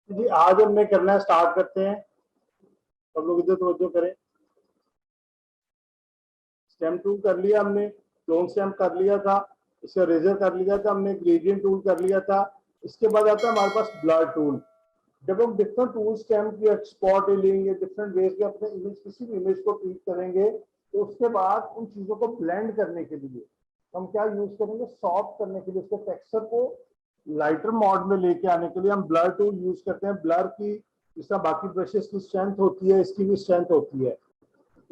जी आज हमने करना है, स्टार्ट करते हैं। सब लोग इधर तवज्जो करें। स्टेम टूल कर लिया हमने, क्लोन स्टेम कर लिया था, इसका रेजर कर लिया था हमने, ग्रेडियंट टूल कर लिया था। इसके बाद आता है हमारे पास ब्लर टूल। जब हम डिफरेंट टूल स्टेम की एक्सपोर्ट लेंगे, डिफरेंट वेज में अपने इमेज, किसी भी इमेज को ट्रीट करेंगे, तो उसके बाद उन चीजों को ब्लेंड करने के लिए हम क्या यूज करेंगे, सॉफ्ट करने के लिए, उसके टेक्सचर को लाइटर मोड में लेके आने के लिए हम ब्लर टूल यूज करते हैं। ब्लर की जिस तरह बाकी ब्रशेस की स्ट्रेंथ होती है, इसकी भी स्ट्रेंथ होती है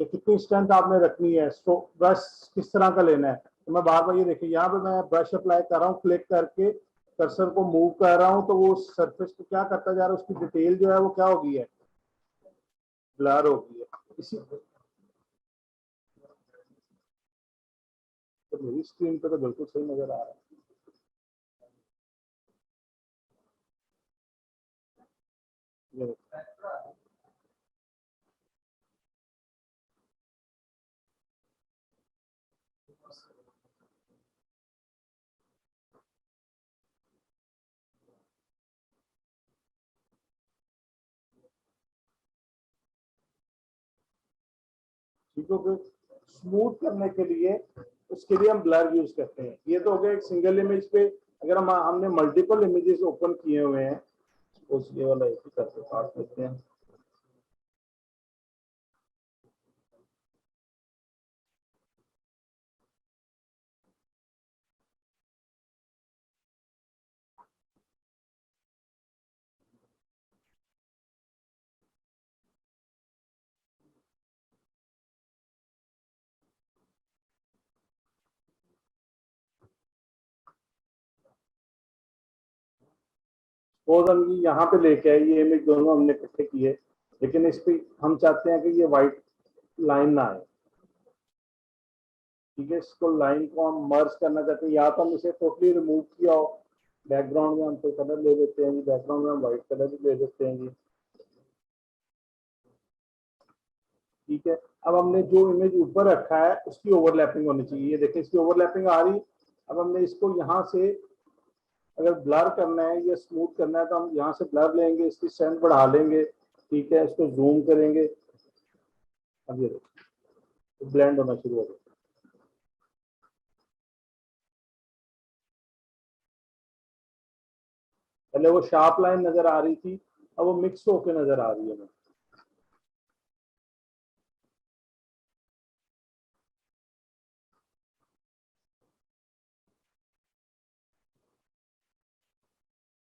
कि कितनी स्ट्रेंथ आपने रखनी है, स्ट्रोक ब्रश किस तरह का लेना है। तो मैं बार बार ये देखिए, यहाँ पे मैं ब्रश अप्लाई कर रहा हूँ, क्लिक करके कर्सर को मूव कर रहा हूँ, तो वो सरफेस को क्या करता जा रहा है, उसकी डिटेल जो है वो क्या होगी है, ब्लर होगी है। इसी तो मेरी स्क्रीन पे तो बिल्कुल सही नजर आ रहा है। ये ठीक हो गए। स्मूथ करने के लिए उसके लिए हम ब्लर यूज करते हैं। ये तो हो गया एक सिंगल इमेज पे। अगर हमने मल्टीपल इमेजेस ओपन किए हुए हैं, उस ये वाला एक ही करके काट लेते हैं। सपोज हम यहाँ पे लेके आए, ये इमेज दोनों हमने इकट्ठे किए, लेकिन इस पे हम चाहते हैं कि ये व्हाइट लाइन ना आए। ठीक है, इसको लाइन को हम मर्ज करना चाहते हैं, या तो हम इसे टोटली रिमूव किया हो, बैकग्राउंड में हम कोई कलर ले लेते हैं जी, बैकग्राउंड में हम व्हाइट कलर भी ले लेते हैं जी। ठीक है, अब हमने जो इमेज ऊपर रखा है उसकी ओवरलैपिंग होनी चाहिए। ये देखिए, इसकी ओवरलैपिंग आ रही। अब हमने इसको यहाँ से अगर ब्लर करना है या स्मूथ करना है, तो हम यहाँ से ब्लर लेंगे, इसकी स्ट्रेंथ बढ़ा लेंगे। ठीक है, इसको जूम करेंगे। अब ये देखिए ब्लेंड होना शुरू हो गया। पहले वो शार्प लाइन नजर आ रही थी, अब वो मिक्स होके नजर आ रही है।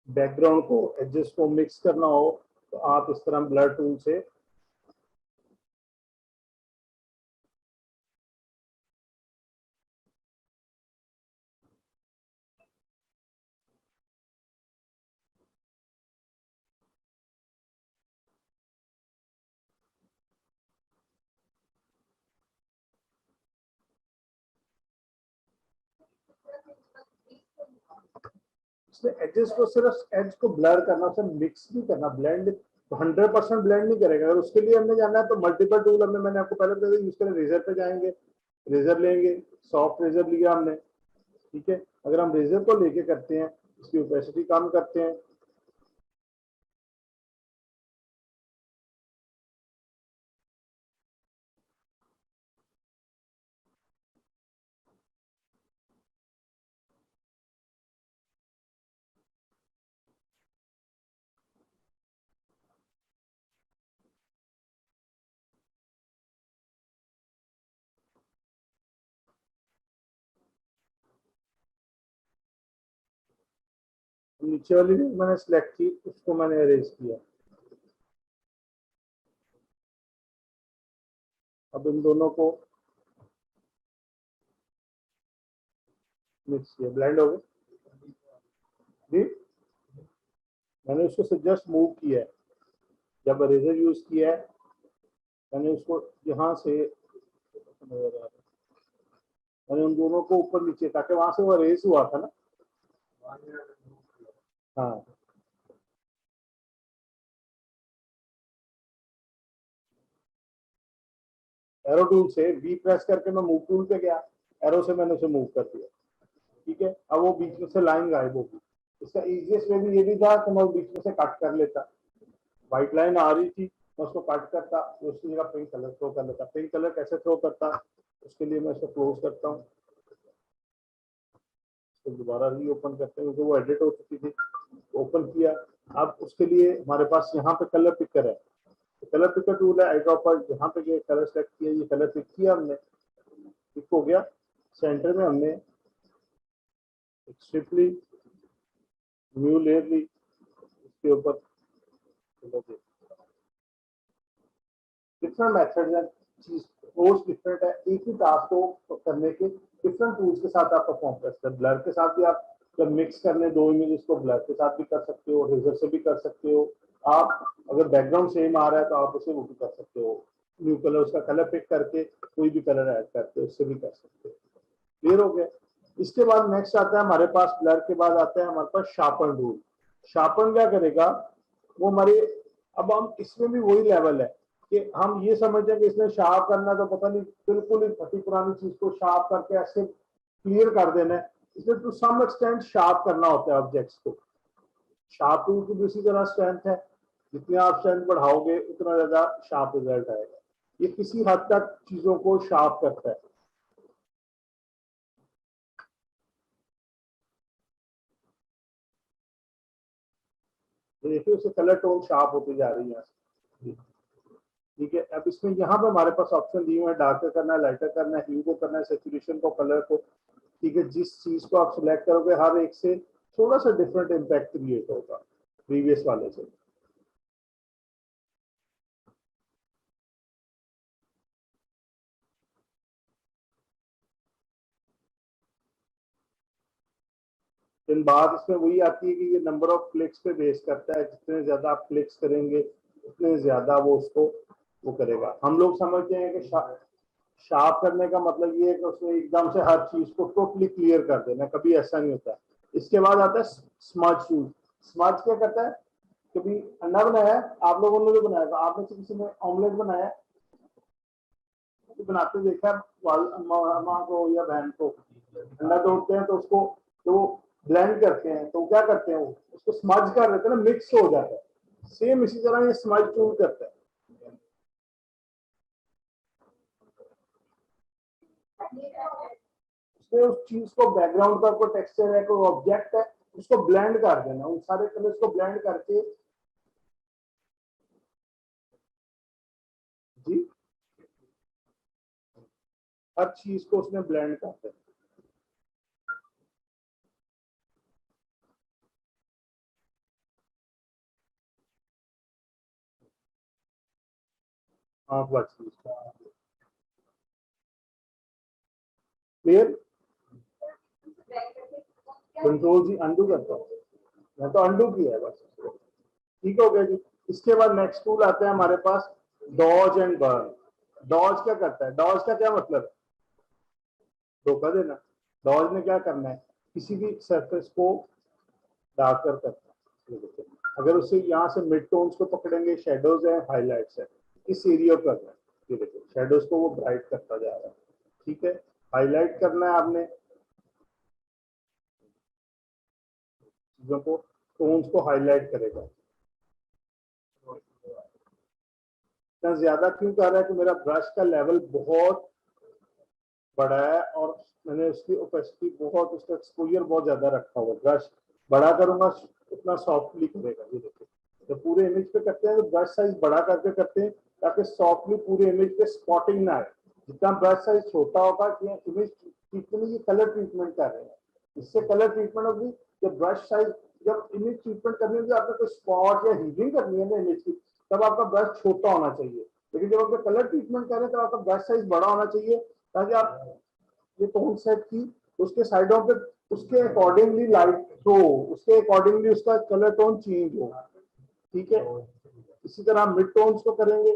बैकग्राउंड को एडजस्ट को मिक्स करना हो तो आप इस तरह ब्लर टूल से एडजस्ट को, सिर्फ एज को ब्लर करना, उसे मिक्स नहीं करना। ब्लेंड 100% ब्लेंड नहीं करेगा। अगर उसके लिए हमने जाना है तो मल्टीपल टूल हमने, मैंने आपको पहले बताया यूज करें। रेजर पे जाएंगे, रेजर लेंगे, सॉफ्ट रेजर लिया हमने। ठीक है, अगर हम रेजर को लेके करते हैं, इसकी ओपेसिटी कम करते हैं। नीचे वाली मैंने सिलेक्ट की, उसको मैंने अरेज किया। अब इन दोनों को मिक्स किया, ब्लेंड हो गए। मैंने उसको जस्ट मूव किया है। जब रेजर यूज किया है, मैंने उसको यहाँ से, मैंने उन दोनों को ऊपर नीचे, ताकि वहां से वो रेस हुआ था ना। हाँ, एरो टूल से वी प्रेस करके मैं मूव टूल पे गया, एरो से मैंने उसे मूव कर दिया। ठीक है, अब वो बीच में से लाइन गायब होगी। इसका इजिएस्ट वे भी ये भी था कि मैं बीच में से कट कर लेता, व्हाइट लाइन आ रही थी, मैं उसको कट करता, उसकी जगह पिंक कलर थ्रो कर लेता। पिंक कलर कैसे थ्रो करता, उसके लिए मैं इसको क्लोज करता हूँ, तो दोबारा री ओपन करते हैं, क्योंकि वो एडिट हो चुकी थी। ओपन किया, अब उसके लिए हमारे पास यहाँ पे कलर पिकर है, तो कलर पिकर टूल है, आई ड्रॉपर, यहाँ पे ये कलर सेलेक्ट किया, ये कलर पिक किया हमने, पिक हो गया। सेंटर में हमने स्ट्रिपली न्यू लेयर ली, इसके ऊपर डिफरेंट मेथड है, चीज रोज डिफरेंट है, एक ही टास्क को करने के डिफरेंट टूल्स के साथ आप परफॉर्म कर सकते हैं। ब्लर के साथ भी आप जब मिक्स करने दो इमेजेस को, ब्लर के साथ भी कर सकते हो, रेजर से भी कर सकते हो। आप अगर बैकग्राउंड सेम आ रहा है तो आप उसे वो भी कर सकते हो, न्यू कलर उसका कलर पिक करके कोई भी कलर ऐड करके उससे भी कर सकते हो। क्लियर हो गया। इसके बाद नेक्स्ट आता है हमारे पास, ब्लर के बाद आता है हमारे पास शार्पन टूल। शार्पन क्या करेगा, वो हमारे, अब हम इसमें भी वही लेवल है कि हम ये समझते हैं कि इसमें शार्प करना, तो पता नहीं बिल्कुल ही फटी पुरानी चीज को शार्प करके ऐसे क्लियर कर देना है। इसमें टू सम एक्सटेंट शार्प करना होता है ऑब्जेक्ट्स को। शार्प टूल की भी उसी तरह स्ट्रेंथ है, जितनी आप स्ट्रेंथ बढ़ाओगे उतना ज्यादा शार्प रिजल्ट आएगा। ये किसी हद तक चीजों को शार्प करता है। देखिए उससे कलर टोन शार्प होती जा रही है। ठीक है, अब इसमें यहाँ पे हमारे पास ऑप्शन दिए हुए हैं, डार्कर करना है, लाइटर करना है, ह्यू को करना है, सेचुरेशन को, कलर को। ठीक है, जिस चीज को आप सिलेक्ट करोगे हर एक से थोड़ा सा डिफरेंट इम्पैक्ट क्रिएट होगा प्रीवियस वाले से। फिर बात इसमें वही आती है कि ये नंबर ऑफ क्लिक्स पे बेस करता है, जितने ज्यादा आप क्लिक्स करेंगे उतने ज्यादा वो उसको वो करेगा। हम लोग समझते हैं कि शार्प करने का मतलब ये है कि उसमें एकदम से हर चीज को टोटली क्लियर कर देना, कभी ऐसा नहीं होता। इसके बाद आता है स्मज टूल। स्मज क्या करता है, कभी अंडा बनाया है, आप लोगों ने जो बनाया था, आप में से किसी ने ऑमलेट बनाया है, तो बनाते देखा माँ को या बहन को, अंडा तोड़ते हैं तो उसको तो ब्लेंड करते हैं, तो क्या करते हैं वो उसको स्मज कर देते हैं ना, मिक्स हो जाता है। सेम इसी तरह ये स्मज टूल करता है। उसमें उस चीज को, बैकग्राउंड का कोई टेक्सचर है, कोई ऑब्जेक्ट है, उसको ब्लेंड कर देना, उन सारे कलर्स को ब्लेंड करके। जी, हर चीज को उसमें ब्लेंड कर देना। हाँ बस क्लियर। कंट्रोल जी अंडू करता हूँ, मैं तो अंडू किया है बस। ठीक हो गया जी। इसके बाद नेक्स्ट टूल आता है हमारे पास, डॉज एंड बर्न। डॉज क्या करता है, डॉज का क्या मतलब है, धोखा देना। डॉज ने क्या करना है, किसी भी सरफेस को डार्कर करना है। अगर उसे यहाँ से मिड टोन्स को पकड़ेंगे, शेडोज है, हाईलाइट्स है, इस एरिया पर करना है। ये देखो शेडोज को वो ब्राइट करता जा रहा है। ठीक है, हाईलाइट करना है आपने, चीजों को, टोन्स को हाईलाइट करेगा। इतना ज्यादा क्यों कर रहा है कि मेरा ब्रश का लेवल बहुत बड़ा है और मैंने उसकी ओपेसिटी बहुत, उसका एक्सपोजर बहुत ज्यादा रखा हुआ। ब्रश बड़ा करूंगा उतना सॉफ्टली करेगा। ये देखिए, जब पूरे इमेज पे करते हैं तो ब्रश साइज बड़ा करके करते हैं ताकि सॉफ्टली पूरे इमेज पे स्पॉटिंग ना आए। जितना ब्रश साइज छोटा होगा कि इमेज ट्रीटमेंट, ये कलर ट्रीटमेंट कर रहे हैं, इससे कलर ट्रीटमेंट होगी। जब ब्रश साइज, जब इमेज ट्रीटमेंट करनी होगी, आपने कोई स्पॉट या हीलिंग करनी है ना इमेज की, तब आपका ब्रश छोटा होना चाहिए। लेकिन जब आप कलर ट्रीटमेंट कर रहे हैं तो आपका ब्रश साइज बड़ा होना चाहिए, ताकि आप ये टोन सेट की उसके साइडों पे उसके अकॉर्डिंगली लाइट थ्रो, उसके अकॉर्डिंगली उसका कलर टोन चेंज हो। ठीक है, इसी तरह मिड टोन्स को करेंगे।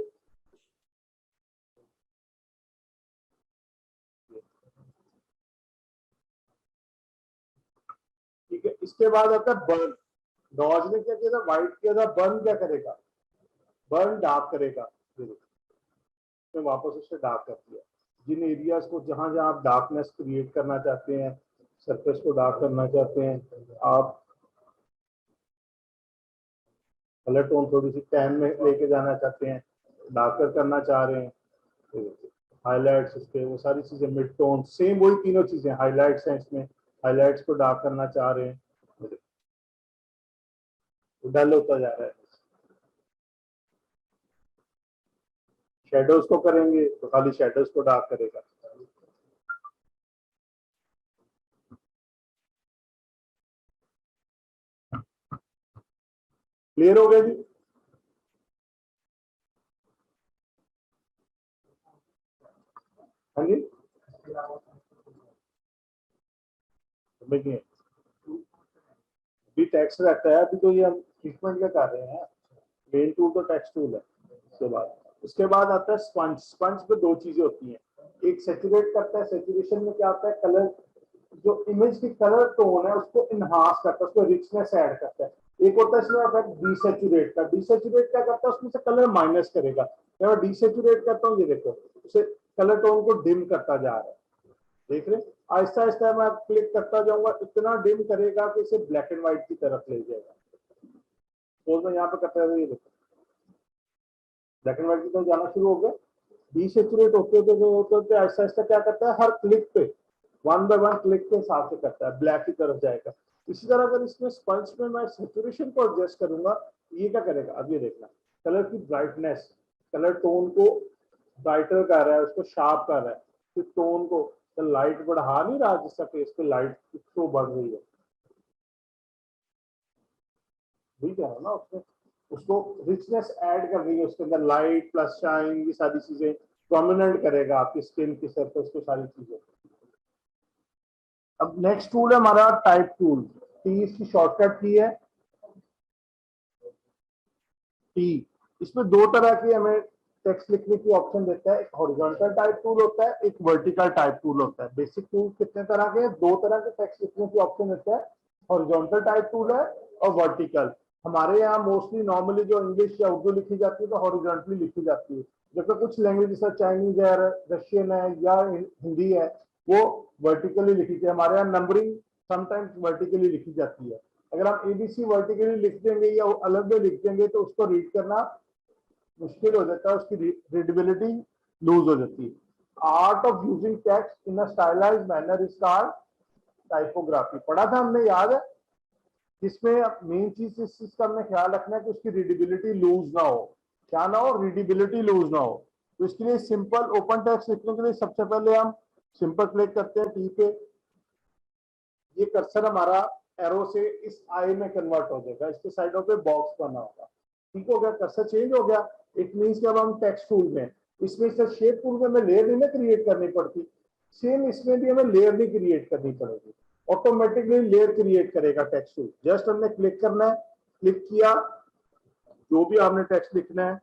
ठीक है, इसके बाद आता है बर्न। डॉज ने क्या किया था, व्हाइट किया था, बर्न क्या करेगा, बर्न डार्क करेगा। मैं वापस उससे डार्क कर दिया। जिन एरियाज को, जहां जहां आप डार्कनेस क्रिएट करना चाहते हैं, सरफेस को डार्क करना चाहते हैं, आप कलर टोन थोड़ी सी टैन में लेके जाना चाहते हैं, डार्कर करना चाह रहे हैं, हाईलाइट्स उसके वो सारी चीजें, मिड टोन, सेम वही तीनों चीजें, हाईलाइट्स हैं इसमें, हाईलाइट्स को डार्क करना चाह रहे हैं, डल होता जा रहा है। शेडोज को करेंगे तो खाली शेडोज को डार्क करेगा। क्लियर हो गया जी? हाँ जी, देखिए भी टेक्स्ट रहता है, अभी तो ये हम ट्रीटमेंट का कर रहे हैं, मेन टूल तो टेक्स्ट टूल है। उसके बाद आता है स्पंज। स्पंज पे दो चीजें होती हैं, एक सेचुरेट करता है, सेचुरेशन में क्या होता है, कलर जो इमेज की कलर टोन है उसको इनहांस करता है, उसको रिचनेस ऐड करता है। एक होता है इसमें होता है डिसेचुरेट का। डिसेचुरेट क्या करता है, उसमें से कलर माइनस करेगा। जब मैं डिसेचुरेट करता हूँ, ये देखो उसे कलर टोन को डिम करता जा रहा है, देख रहे, आहिस्ता आहिस्ता मैं क्लिक करता जाऊंगा, इतना डिम करेगा कि इसे ब्लैक एंड व्हाइट की तरफ ले जाएगा। तो मैं यहाँ पे करता है, ये देखो ब्लैक एंड व्हाइट की तरफ जाना शुरू हो गया। डिसेचुरेट होते होते आहिस्ता आहिस्ता क्या करता है, हर क्लिक पे वन बाय वन क्लिक के हिसाब से करता है, ब्लैक की तरफ जाएगा। इसी तरह अगर इसमें स्पंज में मैं सेचुरेशन को एडजस्ट करूंगा, ये क्या करेगा, अब ये देखना, कलर की ब्राइटनेस, कलर टोन को ब्राइटर कर रहा है, उसको शार्प कर रहा है, फिर टोन को तो लाइट बढ़ा नहीं रहा, जिसका फेस पे लाइट तो बढ़ रही है, ठीक है ना, उसमें उसको रिचनेस ऐड कर रही है, उसके अंदर लाइट प्लस शाइन, ये सारी चीजें प्रोमिनेंट करेगा आपकी स्किन की सरफेस को, सारी चीजें। अब नेक्स्ट टूल है हमारा टाइप टूल। टी इसकी शॉर्टकट की है, टी। इसमें दो तरह की हमें टेक्स्ट लिखने की ऑप्शन देता है, एक हॉरिजॉन्टल टाइप टूल होता है, एक वर्टिकल टाइप टूल होता है। बेसिक टूल कितने तरह के हैं, दो तरह के टेक्स्ट लिखने की ऑप्शन देता है, हॉरिजॉन्टल टाइप टूल है और वर्टिकल। हमारे यहाँ मोस्टली नॉर्मली जो इंग्लिश या उर्दू लिखी जाती है तो हॉरिजॉन्टली लिखी जाती है, जबकि कुछ लैंग्वेज जैसे चाइनीज है, रशियन है या हिंदी है, वो वर्टिकली लिखी जाती है। हमारे यहाँ नंबरिंग समटाइम्स वर्टिकली लिखी जाती है। अगर आप एबीसी वर्टिकली लिख देंगे या अलग में लिख देंगे तो उसको रीड करना मुश्किल हो जाता है, उसकी रीडेबिलिटी लूज हो जाती है। Art of using text in a stylised manner is called typography. पढ़ा था हमने, याद है? जिसमें मेन चीज इस चीज का हमने ख्याल रखना है कि उसकी रीडेबिलिटी लूज ना हो। क्या ना हो, रीडेबिलिटी लूज ना हो। तो इसके लिए सिंपल ओपन टेक्स्ट लिखने के लिए सबसे पहले हम सिंपल क्लिक करते हैं टी पे, ये कर्सर हमारा एरो से इस आई में कन्वर्ट हो जाएगा, इसके साइडों पे बॉक्स बना होगा, ठीक हो गया, कर्सर चेंज हो गया। इट मींस कि अब हम टेक्स्ट टूल में, इसमें से शेप टूल में हमें लेयर नहीं ना क्रिएट करनी पड़ती, सेम इसमें भी हमें लेयर नहीं क्रिएट करनी पड़ेगी, ऑटोमेटिकली लेयर क्रिएट करेगा टेक्स्ट टूल। जस्ट हमने क्लिक करना है, क्लिक किया, जो भी आपने टेक्स्ट लिखना है,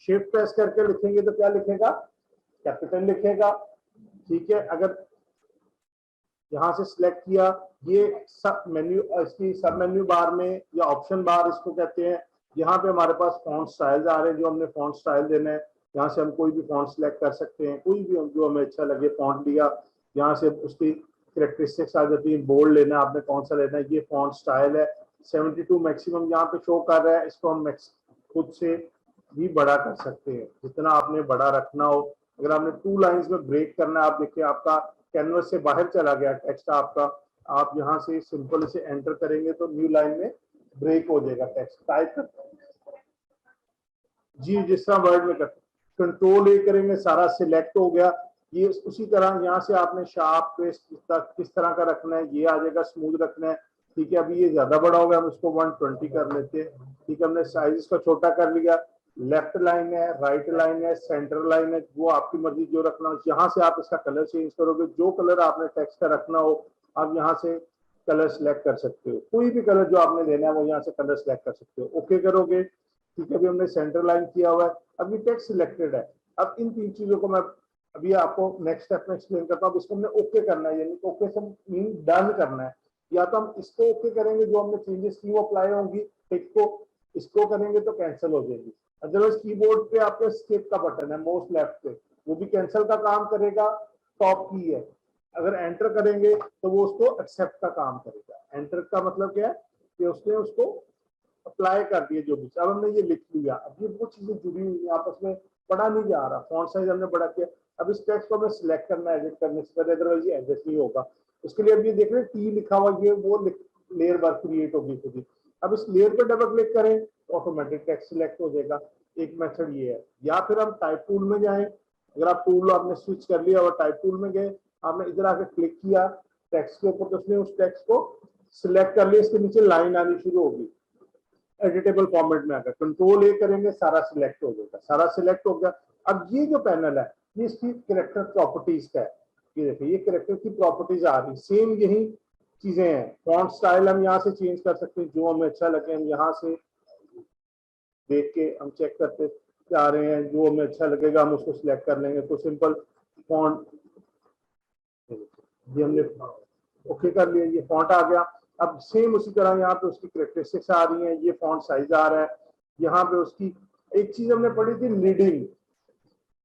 शिफ्ट प्रेस करके लिखेंगे तो क्या लिखेगा, कैपिटल लिखेगा, ठीक है। अगर यहाँ से सिलेक्ट किया, ये सब मेन्यू, इसकी सब मेन्यू बार में या ऑप्शन बार इसको कहते हैं, यहाँ पे हमारे पास फॉन्ट स्टाइल्स आ रहे हैं, जो हमने फॉन्ट स्टाइल देना है, यहाँ से हम कोई भी फॉन्ट सिलेक्ट कर सकते हैं, कोई भी जो हमें अच्छा लगे फॉन्ट लिया, यहाँ से उसकी कैरेक्टरिस्टिक्स आ जाती है, बोल्ड लेना आपने कौन सा लेना है, ये फॉन्ट स्टाइल है, 72 मैक्सिमम यहाँ पे शो कर रहा है, इसको हम खुद से भी बड़ा कर सकते हैं, जितना आपने बड़ा रखना हो। अगर आपने 2 लाइंस में ब्रेक करना है, आप देखिए आपका कैनवस से बाहर चला गया टेक्स्ट आपका, आप यहाँ से सिंपल इसे एंटर करेंगे तो न्यू लाइन में ब्रेक हो जाएगा टेक्स्ट। टाइप जी, जिस तरह वर्ड में करते, कंट्रोल ए करेंगे, सारा सिलेक्ट हो गया। ये उसी तरह यहाँ से आपने शार्प किस तरह का रखना है, ये आ जाएगा, स्मूथ रखना है, ठीक है। अभी ये ज्यादा बड़ा हो गया, हम इसको 120 कर लेते हैं, ठीक है। हमने साइज इसका छोटा कर लिया, लेफ्ट लाइन है, राइट लाइन है, सेंटर लाइन है, वो आपकी मर्जी जो रखना हो। यहाँ से आप इसका कलर चेंज करोगे, जो कलर आपने टेक्स्ट का रखना हो आप यहाँ से कलर सिलेक्ट कर सकते हो, कोई भी कलर जो आपने लेना है वो यहाँ से कलर सिलेक्ट कर सकते हो। ओके करोगे, ठीक है। अभी हमने सेंटर लाइन किया हुआ है, अभी टेक्स्ट सिलेक्टेड है। अब इन 3 चीजों को मैं अभी आपको नेक्स्ट स्टेप में एक्सप्लेन करता हूँ। इसको हमने ओके करना है, यानी ओके से मीन डन करना है। या तो हम इसको ओके करेंगे, जो हमने चेंजेस की वो अप्लाई होंगी, टेक्स्ट को, इसको करेंगे तो कैंसिल हो जाएगी। अदरवाइज कीबोर्ड पे आपके स्किप का बटन है मोस्ट लेफ्ट पे, वो भी कैंसिल का काम करेगा, टॉप की है, अगर एंटर करेंगे तो वो उसको एक्सेप्ट का काम करेगा। एंटर का मतलब क्या है कि उसने उसको अप्लाई कर दिए जो भी। अब हमने ये लिख लिया, अब ये वो चीजें जुड़ी हुई है आपस में, पढ़ा नहीं जा रहा, फॉन्ट साइज हमने बड़ा किया। अब इस टेक्स्ट को हमें सिलेक्ट करना है एडिट करने से पहले, अदरवाइज ये एडजस्ट नहीं होगा। उसके लिए अब ये देख रहे हैं टी लिखा हुआ, ये वो लेयर बार क्रिएट होगी खुद ही। अब इस लेयर पर डबल क्लिक करें तो ऑटोमेटिक टेक्स्ट सिलेक्ट हो जाएगा। एक मेथड ये है। या फिर हम टाइप टूल में जाएं, अगर आप टूल आपने स्विच कर लिया और टाइप टूल में गए, आपने इधर आके क्लिक किया टेक्स्ट के ऊपर, तो उसने उस टेक्स्ट को सिलेक्ट कर लिया, इसके नीचे लाइन आनी शुरू होगी एडिटेबल फॉर्मेट में। आकर कंट्रोल ए करेंगे सारा सिलेक्ट हो जाएगा, सारा सिलेक्ट हो गया। अब ये जो पैनल है ये इसकी कैरेक्टर प्रॉपर्टीज का है। ये देखिए ये कैरेक्टर की प्रॉपर्टीज आ रही, सेम यही चीजें हैं। फॉन्ट स्टाइल हम यहाँ से चेंज कर सकते हैं, जो हमें अच्छा लगे हम यहाँ से देख के हम चेक करते जा रहे हैं, जो हमें अच्छा लगेगा हम उसको सिलेक्ट कर लेंगे। तो सिंपल फॉन्ट ये हमने ओके कर लिया, ये फॉन्ट आ गया। अब सेम उसी तरह यहाँ पे उसकी कैरेक्टरिस्टिक्स आ रही हैं, ये फॉन्ट साइज आ रहा है। यहाँ पे उसकी एक चीज हमने पढ़ी थी लीडिंग,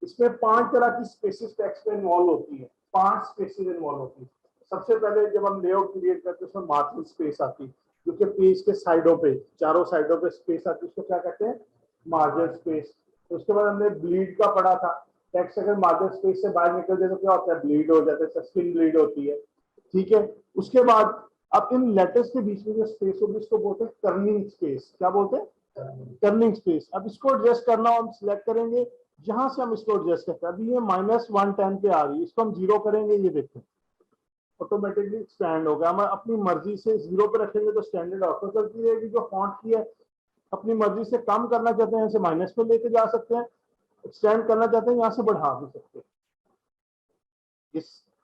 इसमें 5 तरह की स्पेसिस टेक्स्ट में इन्वॉल्व होती है, 5 स्पेसिस इन्वॉल्व होती है। सबसे पहले जब हम लेआउट क्रिएट करते हैं उसमें मार्जिन स्पेस आती है, क्योंकि पेज के साइडों पे, चारों साइडों पे स्पेस आती है, उसको क्या कहते हैं, मार्जिन स्पेस। उसके बाद हमने ब्लीड का पढ़ा था, टेक्स्ट अगर मार्जिन स्पेस से बाहर निकल जाए तो क्या होता है, ब्लीड हो जाता है, स्किन ब्लीड होती है। ठीक है, उसके बाद अब इन लेटर्स के बीच में जो स्पेस होगी इसको बोलते हैं कर्निंग स्पेस। क्या बोलते हैं, कर्निंग स्पेस। अब इसको एडजस्ट करना हम सिलेक्ट करेंगे, जहां से हम इसको एडजस्ट करते हैं। अभी ये -110 पे आ रही है, इसको हम 0 करेंगे, ये देखो ऑटोमेटिकली स्टैंड हो गया। हम अपनी मर्जी से 0 पे रखेंगे तो स्टैंडर्ड ऑटो चलती रहेगी जो फॉन्ट की है। अपनी मर्जी से कम करना चाहते हैं इसे माइनस पे लेके जा सकते हैं, एक्सटेंड करना चाहते हैं यहाँ से बढ़ा भी सकते हैं।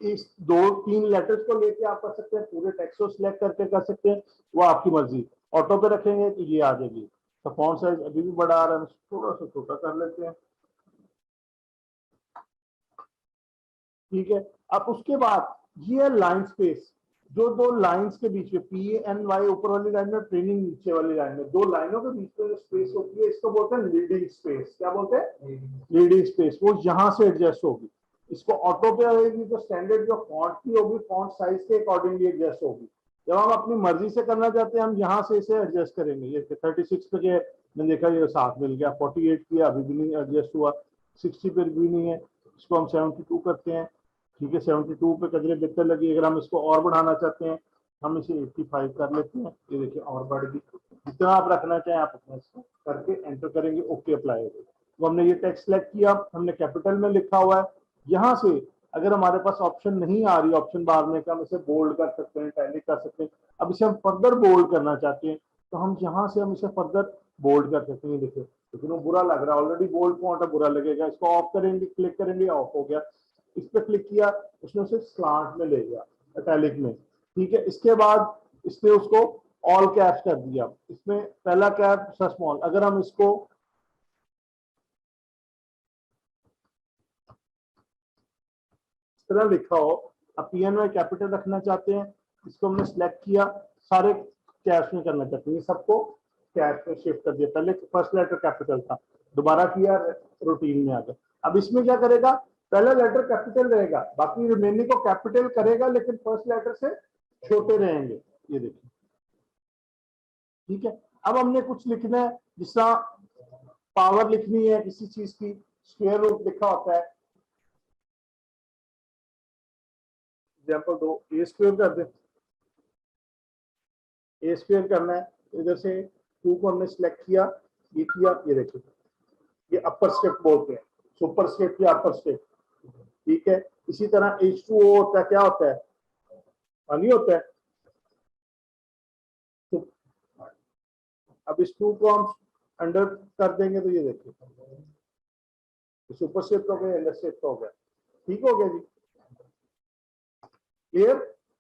इस 2-3 लेटर्स को लेके आप कर सकते हैं, पूरे टेक्स्ट को सिलेक्ट करके कर सकते हैं, वो आपकी मर्जी। ऑटो पे रखेंगे तो ये आ जाएगी। तो फॉन्ट साइज अभी भी बड़ा आ रहा है, थोड़ा सा छोटा कर लेते हैं। ठीक है, अब उसके बाद ये है लाइन स्पेस, जो दो लाइंस के बीच में PNY ऊपर वाली लाइन में, ट्रेनिंग नीचे वाली लाइन में, दो लाइनों के बीच में जो स्पेस होती है इसको बोलते हैं लीडिंग स्पेस। क्या बोलते हैं, लीडिंग स्पेस। वो यहां से एडजस्ट होगी, इसको ऑटो पे रहेगी तो स्टैंडर्ड जो फॉन्ट की होगी फॉन्ट साइज के अकॉर्डिंगली एडजस्ट होगी। जब हम अपनी मर्जी से करना चाहते हैं हम यहाँ से इसे एडजस्ट करेंगे। ये 36 पे मैंने देखा ये साथ मिल गया, 48 किया अभी भी नहीं एडजस्ट हुआ, 60 पे भी नहीं है, इसको हम 72 करते हैं। ठीक है, 72 पे कदरे बेहतर लगी। अगर हम इसको और बढ़ाना चाहते हैं हम इसे 85 कर लेते हैं, ये देखिए और बढ़ गई। जितना आप रखना चाहें आप अपना इसको करके एंटर करेंगे, ओके अप्लाई हो गई। तो हमने ये टेक्स्ट सेलेक्ट किया, हमने कैपिटल में लिखा हुआ है। यहाँ से अगर हमारे पास ऑप्शन नहीं आ रही ऑप्शन बार में कि हम इसे बोल्ड कर सकते हैं, टैली कर सकते हैं, अब इसे हम फर्दर बोल्ड करना चाहते हैं तो हम यहाँ से हम इसे फर्दर बोल्ड कर सकते हैं। देखिए लेकिन वो बुरा लग रहा है, ऑलरेडी बोल्ड फॉन्ट है, बुरा लगेगा। इसको ऑफ करेंगे, क्लिक करेंगे, ऑफ हो गया। इस पर क्लिक किया, उसने उसे स्लांट में ले गया, इटैलिक में। ठीक है, इसके बाद इसने उसको ऑल कैप्स कर दिया। इसमें पहला कैप स्मॉल, अगर हम इसको तरह लिखा हो, अब PNY कैपिटल रखना चाहते हैं, इसको हमने सिलेक्ट किया, सारे कैप्स में करना चाहते हैं, सबको कैप्स में शिफ्ट कर दिया। पहले फर्स्ट लेटर कैपिटल था, दोबारा किया, रूटीन में आ गया। अब इसमें क्या करेगा, पहला लेटर कैपिटल रहेगा, बाकी रिमेनिंग को कैपिटल करेगा लेकिन फर्स्ट लेटर से छोटे रहेंगे। ये देखिए, ठीक है। अब हमने कुछ लिखना है, जिस तरह पावर लिखनी है किसी चीज की, स्क्वायर रूट लिखा होता है, एग्जाम्पल दो, ए स्क्वायर कर दे। ए स्क्वायर करना है, इधर से 2 को हमने सिलेक्ट किया, ये किया, ये देखिए ये अपर स्टेप बोलते हैं, सुपर स्टेप या अपर स्टेप। ठीक है, इसी तरह H2O होता है, क्या होता है, पानी होता है। तो अब इस 2 को हम अंडर कर देंगे तो ये देखिए सुपर स्टेप हो गया, अंडर स्टेप हो गया। ठीक हो गया जी, क्लियर।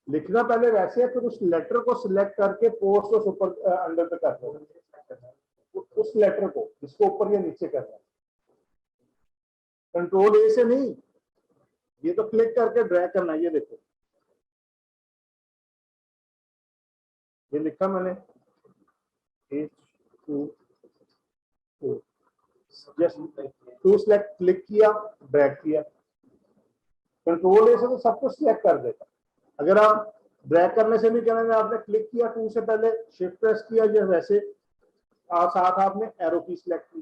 लिखना पहले वैसे है, फिर उस लेटर को सिलेक्ट करके पोस्ट और सुपर अंडर पे कर दो, उस लेटर को जिसको ऊपर या नीचे करना है। कंट्रोल ए से नहीं, ये तो क्लिक करके ड्रैग करना है। ये देखो ये लिखा मैंने H2O, just to select, click किया, ड्रैग किया, कंट्रोल ए से तो सब कुछ सिलेक्ट कर देगा। अगर आप ड्रैग करने से नहीं करेंगे, आपने क्लिक किया टू से पहले, शिफ्ट प्रेस किया जो वैसे, साथ आपने एरो की सिलेक्ट की,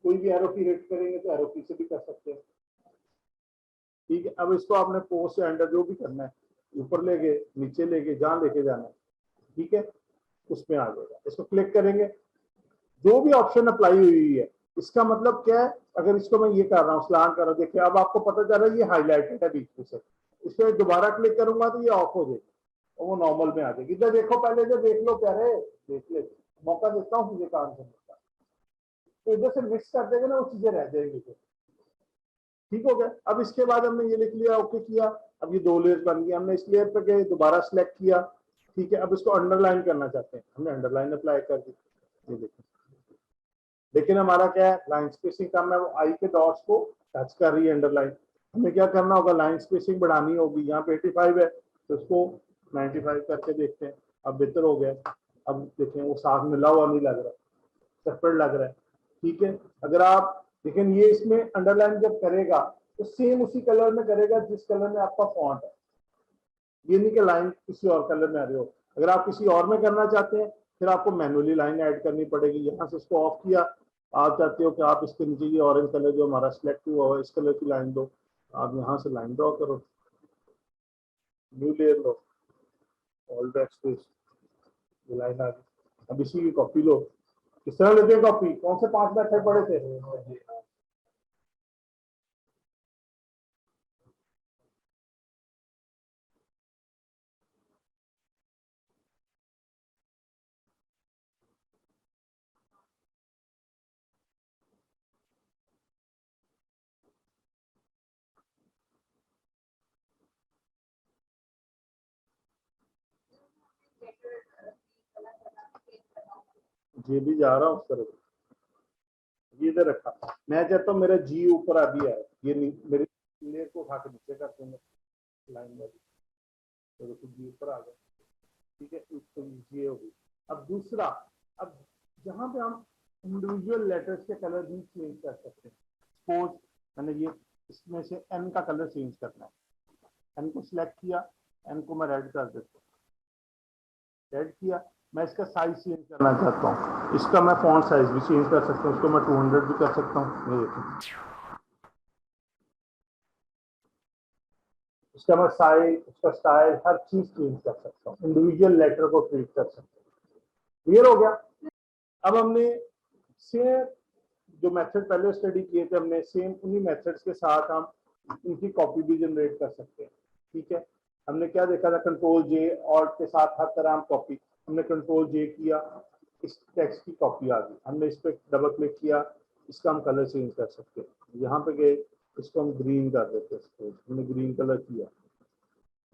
कोई भी एरो की रेट करेंगे तो एरो की से भी कर सकते हैं। ठीक है, अब इसको आपने पोस्ट से अंडर जो भी करना है, ऊपर लेके नीचे लेके जहां लेके जाना है, ठीक है, उसमें आ जाएगा। इसको क्लिक करेंगे, जो भी ऑप्शन अप्लाई हुई है, इसका मतलब क्या है, अगर इसको मैं ये कर रहा हूँ, स्लान कर रहा हूँ, देखिए अब आपको पता चल रहा है ये हाईलाइटेड है बीच में से, इस पर दोबारा क्लिक करूंगा तो ये ऑफ हो जाएगी और वो नॉर्मल में आ जाएगी। इधर देखो, पहले जो देख लो, प्यारे देख ले, मौका देता हूँ मुझे काम करने का, तो इधर से मिक्स कर देगा ना, वो चीजें रह जाएंगी फिर। ठीक हो गया। अब इसके बाद हमने ये लिख लिया, ओके किया, अब ये 2 लेयर बन गई। हमने इस लेयर पे गए, दोबारा सिलेक्ट किया, ठीक है, अब इसको अंडरलाइन करना चाहते हैं, हमने अंडरलाइन अप्लाई कर दी, ये देखो। लेकिन हमारा क्या है, लाइन स्पेसिंग कम है, वो आई के डॉट्स को टच कर रही है अंडरलाइन। हमें क्या करना होगा, लाइन स्पेसिंग बढ़ानी होगी। यहाँ पे 85 है तो उसको 95 करके देखते हैं, अब बेहतर हो गया। अब देखें वो साथ मिला हुआ नहीं लग रहा, सेपरेट लग रहा है। ठीक है, अगर आप लेकिन ये इसमें अंडरलाइन जब करेगा तो सेम उसी कलर में करेगा जिस कलर में आपका फॉन्ट है, ये नहीं कि लाइन किसी और कलर में आ रही हो। अगर आप किसी और में करना चाहते हैं फिर आपको मैनुअली लाइन ऐड करनी पड़ेगी। यहाँ से इसको ऑफ किया, आप चाहते हो कि आप इसके नीचे ये ऑरेंज कलर जो हमारा सिलेक्ट हुआ है इस कलर की लाइन दो, आप यहाँ से लाइन ड्रॉ करो, न्यू लेयर लो, ऑल स्पेस, ये लाइन आ गई। अब इसी की कॉपी लो। किस तरह लेते हैं कॉपी, कौन से 5 मेथड पड़े थे, ये भी जा रहा हूँ उस तरह, ये इधर रखा। मैं चाहता हूँ मेरा जी ऊपर आ दिया है, ये मेरे लेयर को उठा के नीचे कर दूंगा लाइन में, तो जी ऊपर आ गया। ठीक है, तो ये होगी। अब दूसरा, अब जहां पे हम इंडिविजुअल लेटर्स के कलर भी चेंज कर सकते हैं। सपोज मैंने ये इसमें से एन का कलर चेंज करना है, एन को सिलेक्ट किया, एन को मैं रेड कर देता हूँ, रेड किया। मैं इसका साइज चेंज करना चाहता हूँ, इसका मैं फॉन्ट साइज भी चेंज कर सकता हूँ, इसको मैं 200 भी कर सकता हूँ, ये देखिए इसका मैं साइज, उसका स्टाइल, हर चीज चेंज कर सकता हूँ, इंडिविजुअल लेटर को ट्रीट कर सकता हूँ। क्लियर हो गया। अब हमने सेम जो मेथड पहले स्टडी किए थे, हमने सेम उन्हीं मेथड्स के साथ हम इनकी कॉपी भी जनरेट कर सकते हैं। ठीक है, हमने क्या देखा था, कंट्रोल जे और के साथ हर तरह हम कॉपी, हमने कंट्रोल जे किया, इस टेक्स्ट की कॉपी आ गई। हमने इस पर डबल क्लिक किया, इसका हम कलर चेंज कर सकते हैं। यहाँ पे गए, इसको हम ग्रीन कर देते हैं, हमने ग्रीन कलर किया,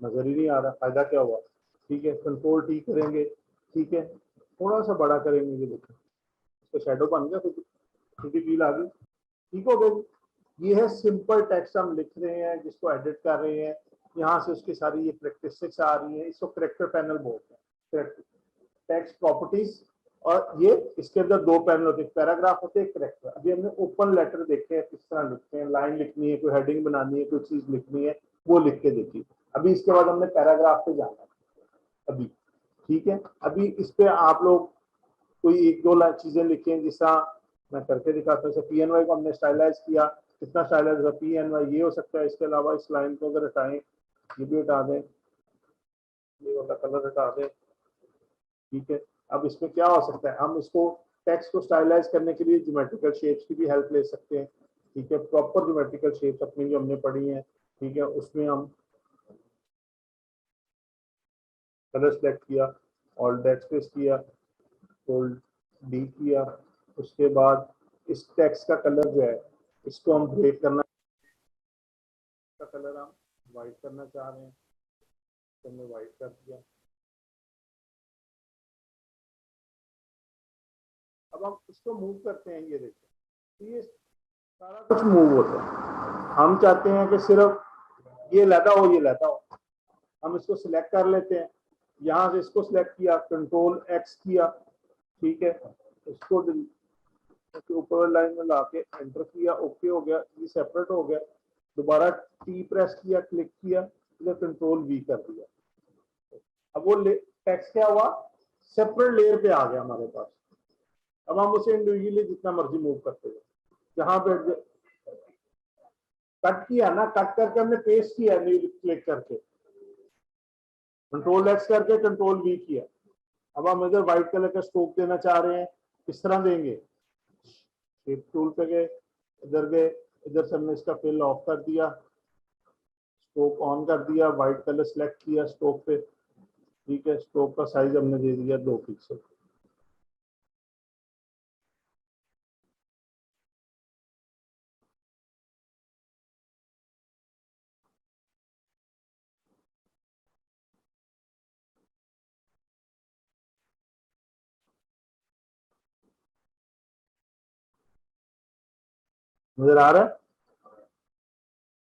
नजर ही नहीं आ रहा, फायदा क्या हुआ। ठीक है, कंट्रोल टी करेंगे, ठीक है, थोड़ा सा बड़ा करेंगे, ये देखो इसका शेडो बन गया, छोटी फील आ गई। ठीक हो गई। ये है सिंपल टेक्स्ट हम लिख रहे हैं, जिसको एडिट कर रहे हैं, यहाँ से उसकी सारी ये प्रैक्टिसेस आ रही हैं, इसको करेक्टर पैनल बोलते हैं, टेक्स्ट प्रॉपर्टीज। और ये इसके अंदर 2 पैनल होते हैं, पैराग्राफ होते हैं, करेक्टर। अभी हमने ओपन लेटर देखे हैं किस तरह लिखते हैं, लाइन लिखनी है, कोई हेडिंग बनानी है, कोई चीज लिखनी है, वो लिख के देखी। अभी इसके बाद हमने पैराग्राफ पे जाना है अभी। ठीक है, अभी इस पे आप लोग कोई 1-2 चीजें लिखें, जिस तरह मैं करके दिखाता हूँ। PNY को हमने स्टाइलाइज किया, कितना स्टाइलाइज होगा, PNY ये हो सकता है। इसके अलावा इस लाइन को अगर हटाएं, ये भी हटा दें, ये वाला कलर हटा दें। ठीक है, अब इसमें क्या हो सकता है, हम इसको टेक्स्ट को स्टाइलाइज करने के लिए ज्योमेट्रिकल शेप्स की भी हेल्प ले सकते हैं। ठीक है, प्रॉपर ज्योमेट्रिकल शेप्स अपनी जो हमने पढ़ी है, ठीक है, उसमें हम कलर सेलेक्ट किया, ऑल डेस्क किया, फोल्ड डी किया, उसके बाद इस टेक्स्ट का कलर जो है इसको हम ब्रेक करना, का कलर हम वाइट करना चाह रहे हैं, तो हमने वाइट कर दिया। अब हम इसको मूव करते हैं, ये देखो ये सारा कुछ मूव होता है। हम चाहते हैं कि सिर्फ ये लैदा हो, ये लैदा हो, हम इसको सिलेक्ट कर लेते हैं। यहाँ से इसको सिलेक्ट किया, कंट्रोल एक्स किया, ठीक है, इसको ऊपर लाइन में लाके एंटर किया, ओके हो गया, ये सेपरेट हो गया। दोबारा टी प्रेस किया, क्लिक किया, इधर कंट्रोल वी कर दिया। अब वो टेक्स्ट क्या हुआ, सेपरेट लेयर पे आ गया हमारे पास। अब हम उसे इंडिविजुअली जितना मर्जी मूव करते हैं। जहां पे कट किया ना, कट करके हमने पेस्ट किया न्यू क्लिक करके, कंट्रोल एक्स करके कंट्रोल वी किया। अब हम इधर व्हाइट कलर का स्ट्रोक देना चाह रहे हैं, किस तरह देंगे, शेप टूल पे गए, इधर गए, इधर से हमने इसका फिल ऑफ कर दिया, स्ट्रोक ऑन कर दिया, व्हाइट कलर सिलेक्ट किया स्ट्रोक पे, ठीक है। स्ट्रोक का साइज हमने दे दिया 2 पिक्सल। नजर आ रहा है?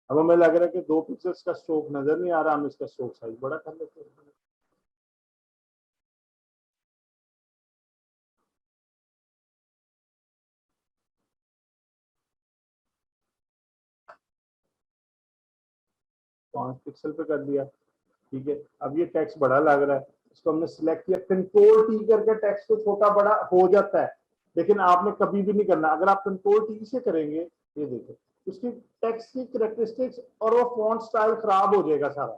अब हमें लग रहा है कि 2 पिक्सल्स का स्ट्रोक नजर नहीं आ रहा, हम इसका स्ट्रोक साइज बड़ा कर लेते हैं। तो 5 पिक्सल पे कर दिया, ठीक है। अब ये टेक्स्ट बड़ा लग रहा है, इसको हमने सिलेक्ट किया, कंट्रोल टी करके टेक्स्ट तो छोटा बड़ा हो जाता है, लेकिन आपने कभी भी नहीं करना। अगर आप कंट्रोल टी से करेंगे, ये देखो उसकी टेक्स्ट की कैरेक्टरिस्टिक्स और वो फॉन्ट स्टाइल खराब हो जाएगा सारा,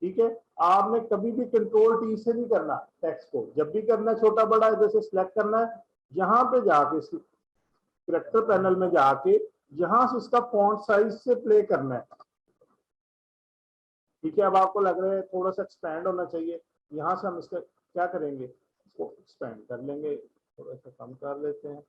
ठीक है। आपने कभी भी कंट्रोल टी से नहीं करना टेक्स्ट को, जब भी करना है छोटा बड़ा इधर से सिलेक्ट करना है, यहाँ पे जाके कैरेक्टर पैनल में जाके यहाँ से इसका फॉन्ट साइज से प्ले करना है, ठीक है। अब आपको लग रहा है थोड़ा सा एक्सपैंड होना चाहिए, यहाँ से हम इसका क्या करेंगे, इसको एक्सपैंड कर लेंगे, थोड़ा सा कम कर लेते हैं।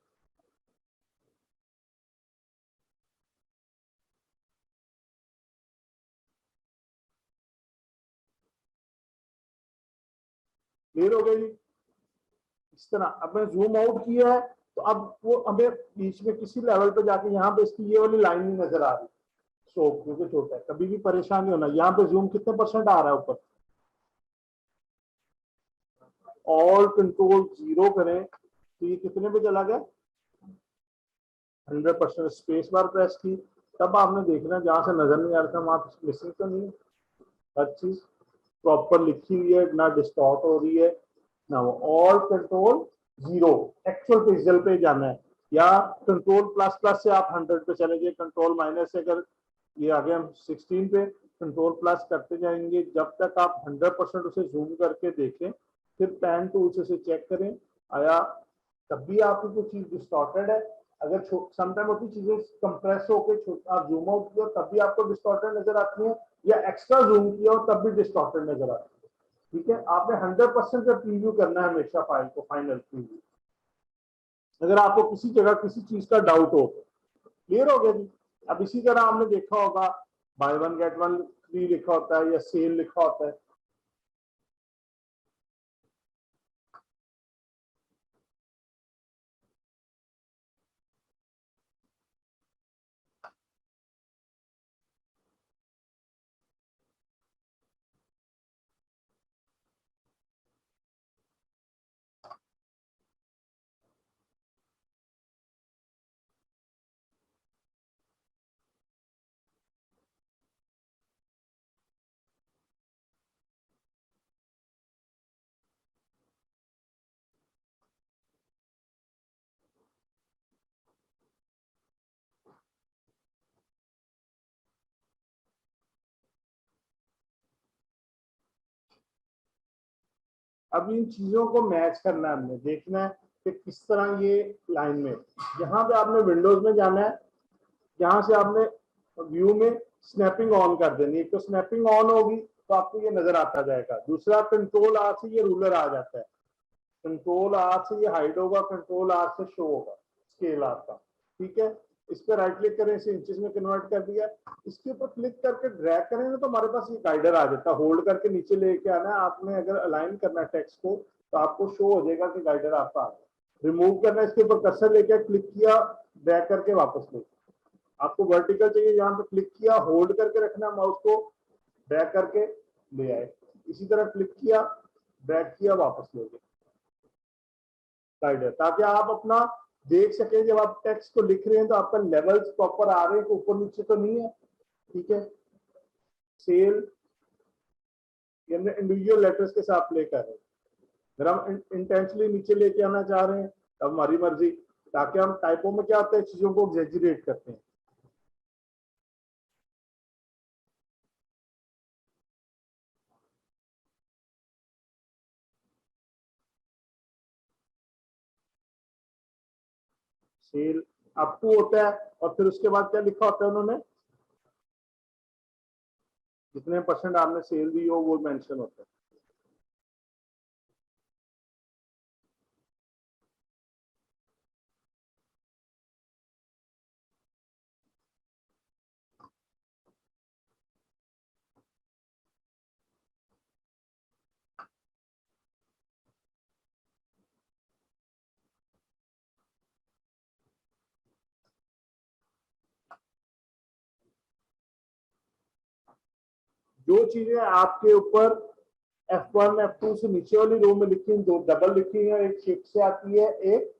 क्लियर हो गया जी? इस तरह अब मैं जूम आउट किया है, तो अब वो हमें बीच में किसी लेवल पे जाके यहाँ पे इसकी ये वाली लाइन नहीं नजर आ रही, स्ट्रोक क्योंकि छोटा है। कभी भी परेशान नहीं होना। यहाँ पे जूम कितने % आ रहा है ऊपर, ऑल कंट्रोल 0 करें तो ये कितने पे चला गया, 100%। स्पेस बार प्रेस की, तब आपने देखना जहां से नजर नहीं आ रहा था वहां मिसिंग तो नहीं है, हर चीज प्रॉपर लिखी हुई है, ना डिस्टॉर्ट हो रही है ना वो। ऑल कंट्रोल 0 एक्चुअल पिक्सल पे जाना है, या कंट्रोल प्लस प्लस से आप 100 पे चले गए, कंट्रोल माइनस से अगर ये आगे हम 16 पे, कंट्रोल प्लस करते जाएंगे जब तक आप 100% उसे जूम करके देखें। फिर पैन टूल से चेक करें आया तब भी आपकी कोई चीज डिस्टॉर्टेड है। अगर समटाइम होती चीजें कंप्रेस होकर आप जूम आउट किया तब भी आपको डिस्टॉर्टेड नजर आती है, या एक्स्ट्रा जूम किया हो तब भी डिस्टॉर्टेड नजर आती है, ठीक है। आपने 100% का प्रीव्यू करना है हमेशा फाइल को, फाइनल प्रीव्यू। अगर आपको किसी जगह किसी चीज का डाउट हो, क्लियर हो गया जी? अब इसी तरह आपने देखा होगा by one get one free लिखा होता है या सेल लिखा होता है। अब इन चीजों को मैच करना है, हमने देखना है कि किस तरह ये लाइन में, यहाँ पे आपने विंडोज में जाना है, यहाँ से आपने व्यू में स्नैपिंग ऑन कर देनी है। तो स्नैपिंग ऑन होगी तो आपको ये नजर आता जाएगा। दूसरा कंट्रोल आर से ये रूलर आ जाता है, कंट्रोल आर से ये हाइड होगा, कंट्रोल आर से शो होगा स्केल आपका, ठीक है। इस पर राइट क्लिक करें, इसे इंचेस में कन्वर्ट कर दिया, इसके ऊपर क्लिक करके ड्रैग करें ना तो हमारे पास ये गाइडर आ जाता है। होल्ड करके नीचे लेके आना है आपने, अगर अलाइन करना है टेक्स्ट को तो आपको शो हो जाएगा कि गाइडर आपका आ गया। रिमूव करना है, इसके ऊपर कर्सर लेके क्लिक किया, ड्रैग करके वापस ले। आपको वर्टिकल चाहिए, यहाँ पे क्लिक किया, होल्ड करके रखना माउस को, ड्रैग करके ले आए। इसी तरह क्लिक किया, ड्रैग किया, वापस ले गए गाइडर, ताकि आप अपना देख सके जब आप टेक्स्ट को लिख रहे हैं तो आपका लेवल्स प्रॉपर आ रहे हैं, ऊपर नीचे तो नहीं है। ठीक है। सेल ये हमने इंडिविजुअल लेटर्स के साथ प्ले कर रहे हैं। अगर हम इंटेंशनली नीचे लेके आना चाह रहे हैं तब हमारी मर्जी, ताकि हम टाइपों में क्या होता है चीजों को एग्जैजरेट करते हैं। सेल अप टू होता है और फिर उसके बाद क्या लिखा होता है उन्होंने, जितने परसेंट आपने सेल दी हो वो मेंशन होता है। जो चीजें आपके ऊपर F1 F2 से नीचे वाली रो में लिखी, दो डबल लिखी है, एक शिफ्ट से आती है, एक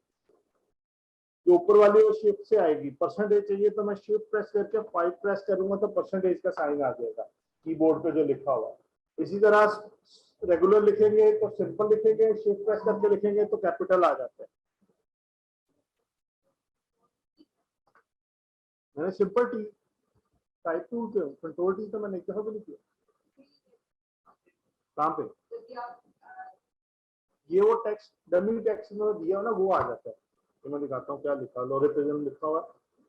जो ऊपर वाली वो शिफ्ट से आएगी। परसेंटेज चाहिए तो मैं शिफ्ट प्रेस करके 5 प्रेस करूंगा तो परसेंटेज का साइन आ जाएगा कीबोर्ड पे जो लिखा हुआ है। इसी तरह रेगुलर लिखेंगे तो सिंपल लिखेंगे, शिफ्ट प्रेस करके लिखेंगे तो कैपिटल आ जाता है। मैंने सिंपल टी टाइप टूल पे कंट्रोल टी तो मैंने एक दफा भी नहीं किया। कहाँ पे ये वो टेक्स्ट डमी टेक्स्ट में दिया हो ना वो आ जाता है। तो मैं दिखाता हूँ क्या लिखा, लोरेप्रिज्म लिखा हुआ है,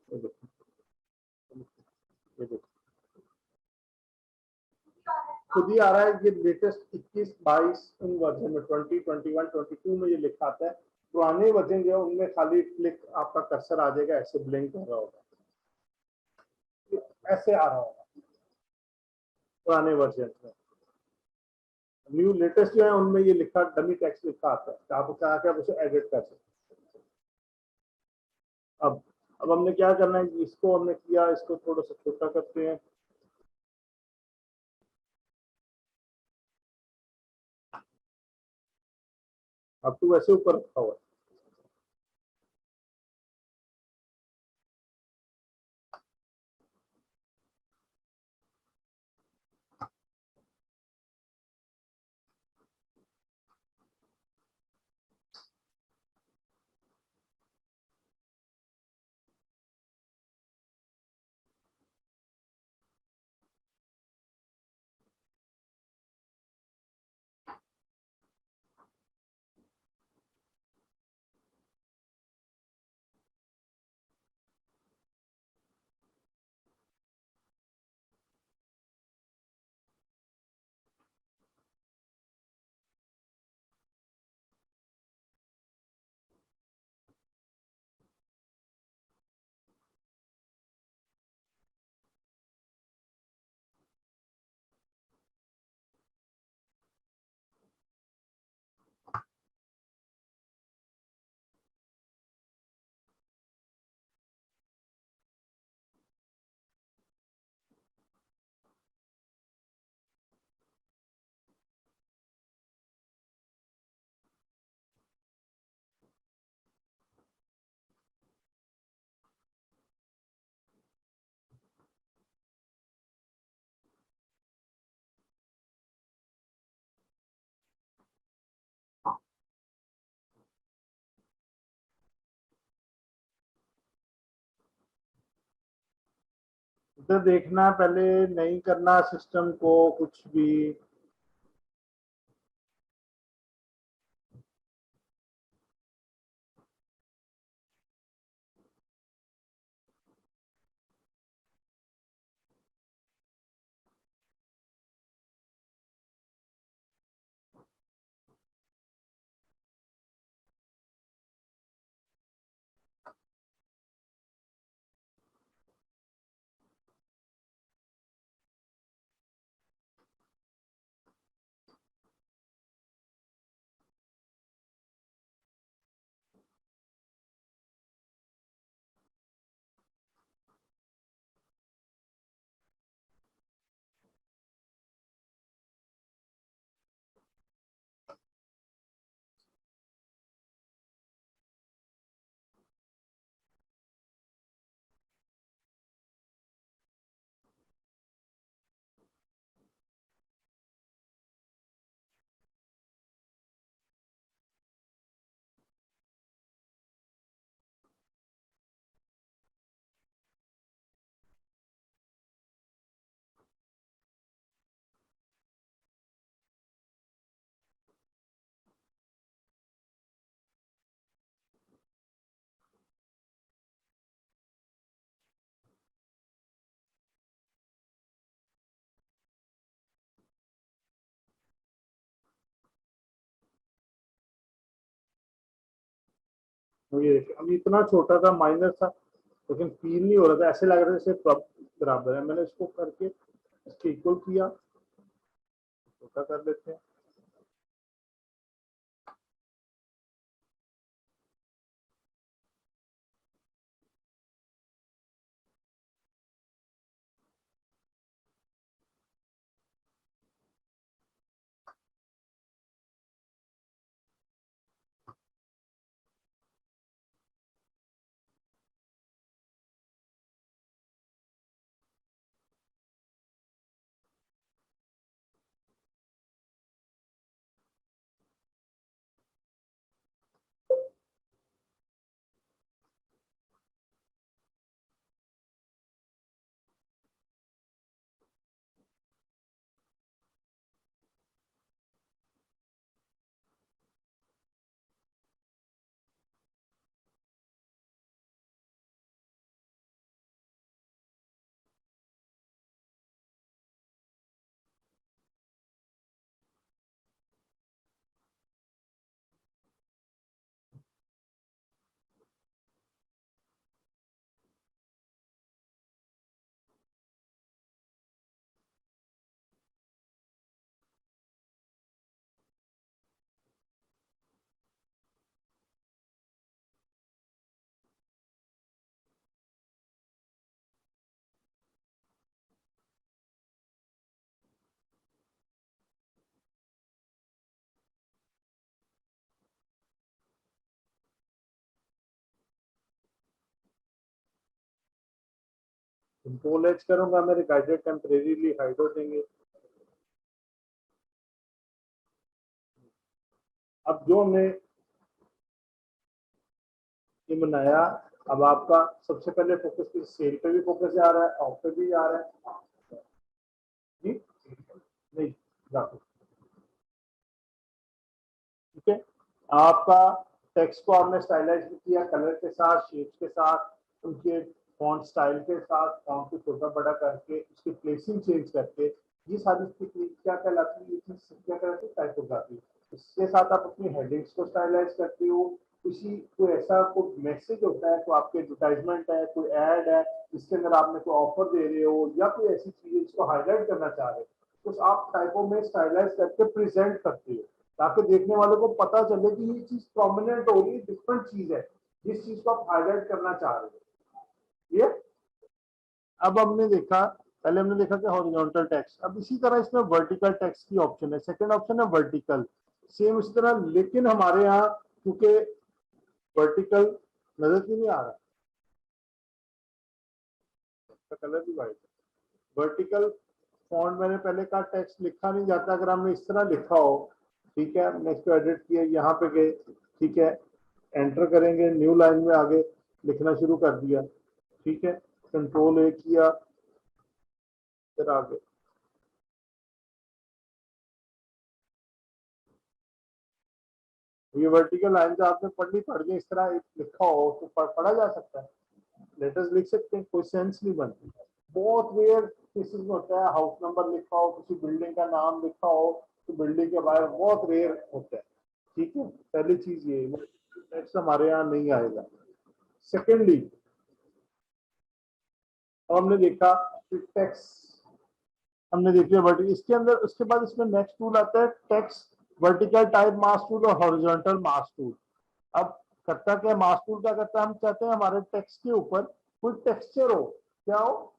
ये देखो, ये देखो खुद ही आ रहा है। ये लेटेस्ट 21 22 इन वर्जन में 20 21 22 में ये लिखा आता है। पुराने वर्जन जो है उनमें खाली क्लिक आपका कर्सर आ जाएगा, ऐसे ब्लिंक कर रहा होगा, ऐसे आ रहा होगा पुराने वर्जन में। न्यू लेटेस्ट जो है उनमें ये लिखा डमी टेक्स्ट लिखा आता है, आप चाह आप उसे एडिट कर सकते हैं। अब हमने क्या करना है, इसको हमने किया, इसको थोड़ा सा छोटा करते हैं। अब तो वैसे ऊपर रखा हुआ है। इधर देखना पहले, नहीं करना सिस्टम को कुछ भी। ये देखिए, अभी इतना छोटा था, माइनर था, लेकिन फील नहीं हो रहा था, ऐसे लग रहा था जैसे बराबर है। मैंने इसको करके इसके इक्वल किया, छोटा कर लेते हैं। कंट्रोल एच करूंगा, मेरे गाइडेड टेम्परेरीली हाइड हो जाएंगे। अब जो हमने ये बनाया, अब आपका सबसे पहले फोकस किस सेल पे भी फोकस जा रहा है, ऑफ पे भी जा रहा है जी, नहीं जाते, ठीक है। आपका टेक्स्ट को आपने स्टाइलाइज किया कलर के साथ, शेप्स के साथ, उनके फॉन्ट स्टाइल के साथ, फॉन्ट को छोटा बड़ा करके, उसकी प्लेसिंग चेंज करके, ये सारी टेक्निक क्या कहलाती है, ये चीज क्या कहलाती है, टाइपोग्राफी। इसके साथ आप अपनी हेडिंग्स को स्टाइलाइज करते हो। किसी कोई ऐसा कोई मैसेज होता है, कोई आपके एडवर्टाइजमेंट है, कोई एड है जिसके अंदर आपने कोई ऑफर दे रहे हो या कोई ऐसी चीज है जिसको हाईलाइट करना चाह रहे हो, तो आप टाइपो में स्टाइलाइज करके प्रेजेंट करते हो, ताकि देखने वालों को पता चले कि ये चीज प्रोमिनेंट हो रही है, डिफरेंट चीज है, जिस चीज को आप हाईलाइट करना चाह रहे हो। ये अब हमने देखा, पहले हमने देखा कि हॉरिजॉन्टल टेक्स्ट, अब इसी तरह इसमें वर्टिकल टेक्स्ट की ऑप्शन है, सेकंड ऑप्शन है वर्टिकल, सेम इस तरह, लेकिन हमारे यहाँ क्योंकि वर्टिकल नजर क्यों नहीं आ रहा, इसका कलर भी वाइट है। वर्टिकल फॉन्ट मैंने पहले कहा टेक्स्ट लिखा नहीं जाता, अगर हमने इस तरह लिखा हो, ठीक है, हमने इसको एडिट किया, यहाँ पे गए, ठीक है, एंटर करेंगे, न्यू लाइन में आगे लिखना शुरू कर दिया, ठीक है, कंट्रोल ए किया, फिर आगे ये वर्टिकल लाइन जो आपने पढ़नी पड़ गई, इस तरह लिखा हो तो पढ़ा जा सकता है, लेटर्स लिख सकते हैं, कोई सेंस नहीं बनती। बहुत रेयर केसेस में होता है हाउस नंबर लिखा हो, किसी बिल्डिंग का नाम लिखा हो, तो बिल्डिंग के बाहर बहुत रेयर होता है, ठीक है, पहली चीज ये टेक्स्ट हमारे यहाँ नहीं आएगा। सेकेंडली हमने देखा टेक्स्ट, हमने देख लिया वर्टिकल, इसके अंदर उसके बाद इसमें नेक्स्ट टूल आता है text vertical type mask tool और हॉरिजॉन्टल मास्क टूल। अब करता क्या मास्क टूल, क्या करता है, हम चाहते हैं हमारे टेक्स्ट के ऊपर कोई टेक्सचर हो, क्या हो,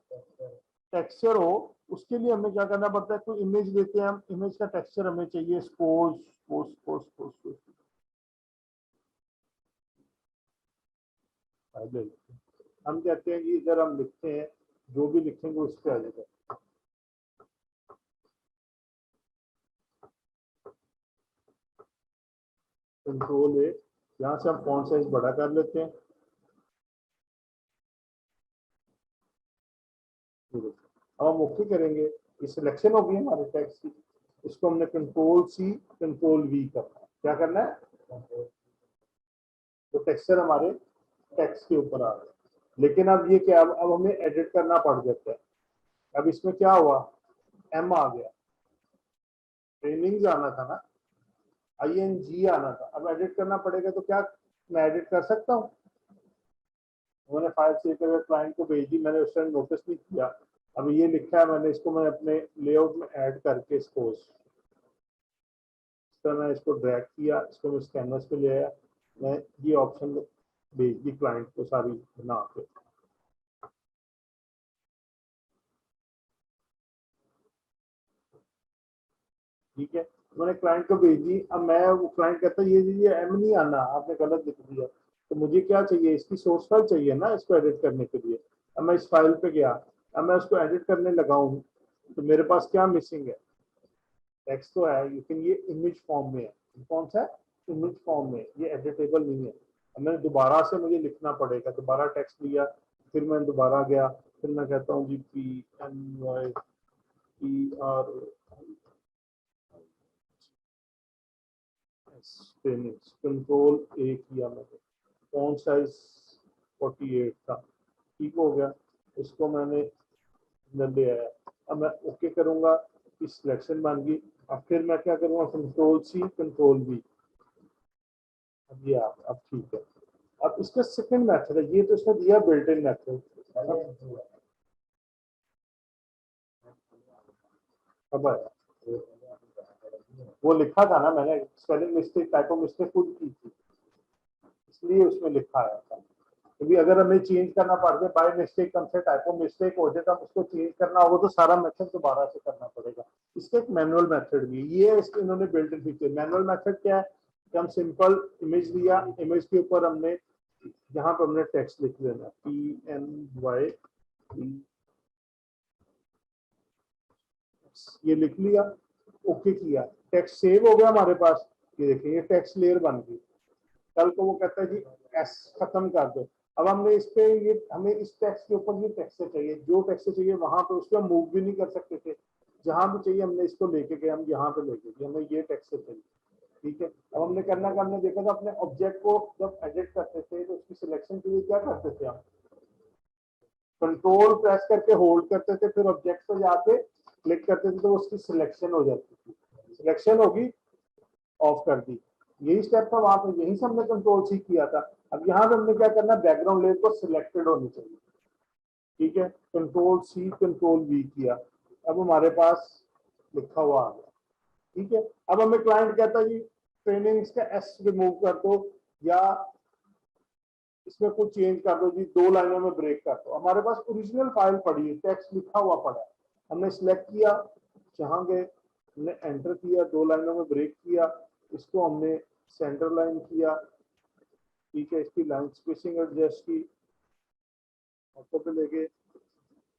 टेक्सचर हो, उसके लिए हमें क्या करना पड़ता है, कोई इमेज लेते हैं हम, इमेज का टेक्सचर हमें चाहिए, सपोज सपोज सपोज सपोज हम कहते हैं कि इधर हम लिखते हैं, जो भी लिखेंगे उस पर आ जाएगा, कंट्रोल ए, यहाँ से हम फॉन्ट साइज बड़ा कर लेते हैं, अब हम ओके करेंगे, ये सिलेक्शन होगी हमारे टेक्स्ट की, इसको हमने कंट्रोल सी कंट्रोल वी करना है, क्या करना है, तो टेक्सचर हमारे टेक्स्ट के ऊपर आ रहा है। लेकिन अब ये क्या, अब हमें एडिट करना पड़ जाता है, अब इसमें क्या हुआ, एम आ गया, ट्रेनिंग आना था ना, आई एन जी आना था, अब एडिट करना पड़ेगा, तो क्या मैं एडिट कर सकता हूँ। मैंने फाइल सेव करके क्लाइंट को भेज दी, मैंने उस टाइम नोटिस नहीं किया। अब ये लिखा है मैंने, इसको मैं अपने लेआउट में ऐड करके सपोज इस तरह मैं इसको ड्रैग किया, इसको मैं इस कैनवस पे ले आया, मैं ये ऑप्शन भेज दी क्लाइंट को सारी बना के। ठीक है, मैंने क्लाइंट को भेज दी। अब मैं वो क्लाइंट कहता है ये एम नहीं आना, आपने गलत लिख दिया। तो मुझे क्या चाहिए, इसकी सोर्स फाइल चाहिए ना इसको एडिट करने के लिए। अब मैं इस फाइल पे गया, अब मैं उसको एडिट करने लगा हूँ, तो मेरे पास क्या मिसिंग है, टेक्स्ट तो है लेकिन ये इमेज फॉर्म में है। कौन सा है, इमेज फॉर्म में, ये एडिटेबल नहीं है। अब मैंने दोबारा से मुझे लिखना पड़ेगा, दोबारा टेक्स्ट लिया, फिर मैं दोबारा गया, फिर मैं कहता हूँ जी PNYPR कंट्रोल A किया मैंने, फॉन्ट साइज 48 था, ठीक हो गया। इसको मैंने अंदर ले आया, अब मैं ओके करूंगा, की सिलेक्शन बन गई। अब फिर मैं क्या करूंगा, कंट्रोल C कंट्रोल V। अब ये अब ठीक है। अब इसका सेकंड मेथड है, ये तो इसने दिया बिल्ट इन मेथड। अब वो लिखा था ना मैंने, स्पेलिंग मिस्टेक टाइपो मिस्टेक खुद की थी, इसलिए उसमें लिखा आया था। क्योंकि अगर हमें चेंज करना पड़ जाए बाय मिस्टेक, हमसे टाइपो मिस्टेक हो जाए तो हम उसको चेंज करना होगा तो सारा मेथड दोबारा से करना पड़ेगा। इसका एक मैनुअल मेथड भी है, ये इसके इन्होंने built in feature. Manual method क्या है कि हम सिंपल इमेज लिया, इमेज के ऊपर हमने यहाँ पर हमने टेक्स्ट लिख लेना PNY, ये लिख लिया, ओके किया, टेक्स्ट सेव हो गया हमारे पास। ये देखिए ये टेक्स्ट लेयर बन गई। कल को वो कहता है जी एस खत्म कर दो। अब हमने इस पे ये हमें इस टेक्स्ट के ऊपर ये टेक्स्ट चाहिए, जो टेक्स्ट चाहिए वहां पे उसको मूव भी नहीं कर सकते थे, जहां भी चाहिए हमने इसको लेके गए, हम यहाँ पे लेके गए, हमें ये टेक्स्ट चाहिए। ठीक है, अब हमने करना का हमने देखा था अपने ऑब्जेक्ट को जब एडिट करते थे तो उसकी सिलेक्शन के लिए क्या करते थे, हम कंट्रोल प्रेस करके होल्ड करते थे, फिर ऑब्जेक्ट पे जाके क्लिक करते थे तो उसकी सिलेक्शन हो जाती थी। सिलेक्शन होगी, ऑफ कर दी, यही स्टेप था वहां पे, यही से हमने कंट्रोल C किया था। अब यहाँ पे हमने क्या करना, बैकग्राउंड लेयर को सिलेक्टेड होनी चाहिए। ठीक है, कंट्रोल C कंट्रोल V किया, अब हमारे पास लिखा हुआ आ गया। ठीक है, अब हमें क्लाइंट कहता है जी ट्रेनिंग इसका S रिमूव कर दो या इसमें कुछ चेंज कर दो जी, 2 लाइनों में ब्रेक कर दो। हमारे पास ओरिजिनल फाइल पड़ी है, टेक्स्ट लिखा हुआ पड़ा है, हमने सिलेक्ट किया, जहां गए हमने एंटर किया, 2 लाइनों में ब्रेक किया, इसको हमने सेंटर लाइन किया। ठीक है, इसकी लाइन स्पेसिंग एडजस्ट की, ऑटो पे लेके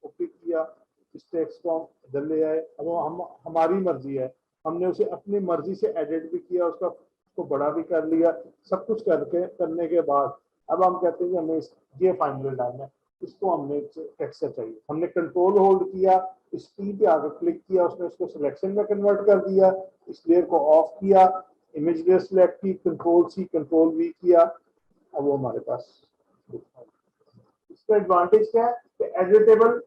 ओके किया, इस टेक्स्ट को हम इधर ले आए। अब हम हमारी मर्जी है, हमने उसे अपनी मर्जी से एडिट भी किया, उसको बड़ा भी कर लिया, सब कुछ करने के बाद अब हम कहते हैं कि हमें ये फाइनल डालना है, इसको हमने टेक्सचर चाहिए। हमने कंट्रोल होल्ड किया, इस P पे आकर क्लिक किया, उसने उसको सिलेक्शन में कन्वर्ट कर दिया, इस लेयर को ऑफ किया, इमेज लेयर सिलेक्ट की, कंट्रोल C कंट्रोल V किया, अब वो हमारे पास। इसका एडवांटेज क्या है कि एडिटेबल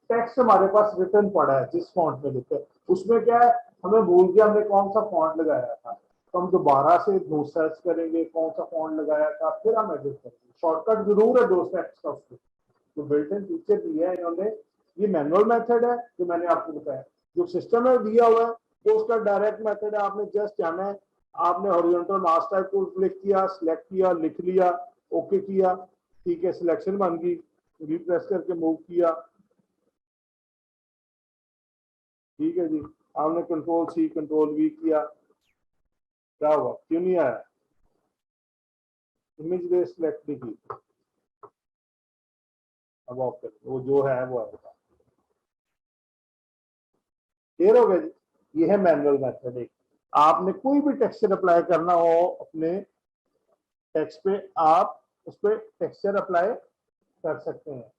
टेक्स्ट हमारे पास रिटर्न पड़ा है, जिस फॉन्ट में लिखा है उसमें क्या है, हमें भूल गया हमने कौन सा फॉन्ट लगाया था, तो हम दोबारा से दो सर्च करेंगे कौन सा फॉन्ट लगाया था, फिर हम एडिट करेंगे। शॉर्टकट जरूर है दो स्टेप्स का उसमें, तो बिल्ट इन फीचर दिया है इन्होंने। ये मैनुअल मेथड है जो मैंने आपको बताया, जो सिस्टम में दिया हुआ है वो उसका डायरेक्ट मेथड है। आपने जस्ट जाना है, आपने हॉरिजॉन्टल मास्क टाइप को क्लिक किया, सिलेक्ट किया, लिख लिया, ओके किया, ठीक है, सिलेक्शन बन गई, रिप्रेस करके मूव किया। ठीक है जी, आपने कंट्रोल C कंट्रोल V किया, क्या हुआ, क्यों नहीं आया, इमेज लेयर सिलेक्ट नहीं की, अब ऑफ कर, वो जो है वो आएगा। क्लियर हो गया जी, ये है मैनुअल मेथड। एक आपने कोई भी टेक्सचर अप्लाई करना हो अपने टेक्स्ट पे, आप उस पर टेक्सचर अप्लाई कर सकते हैं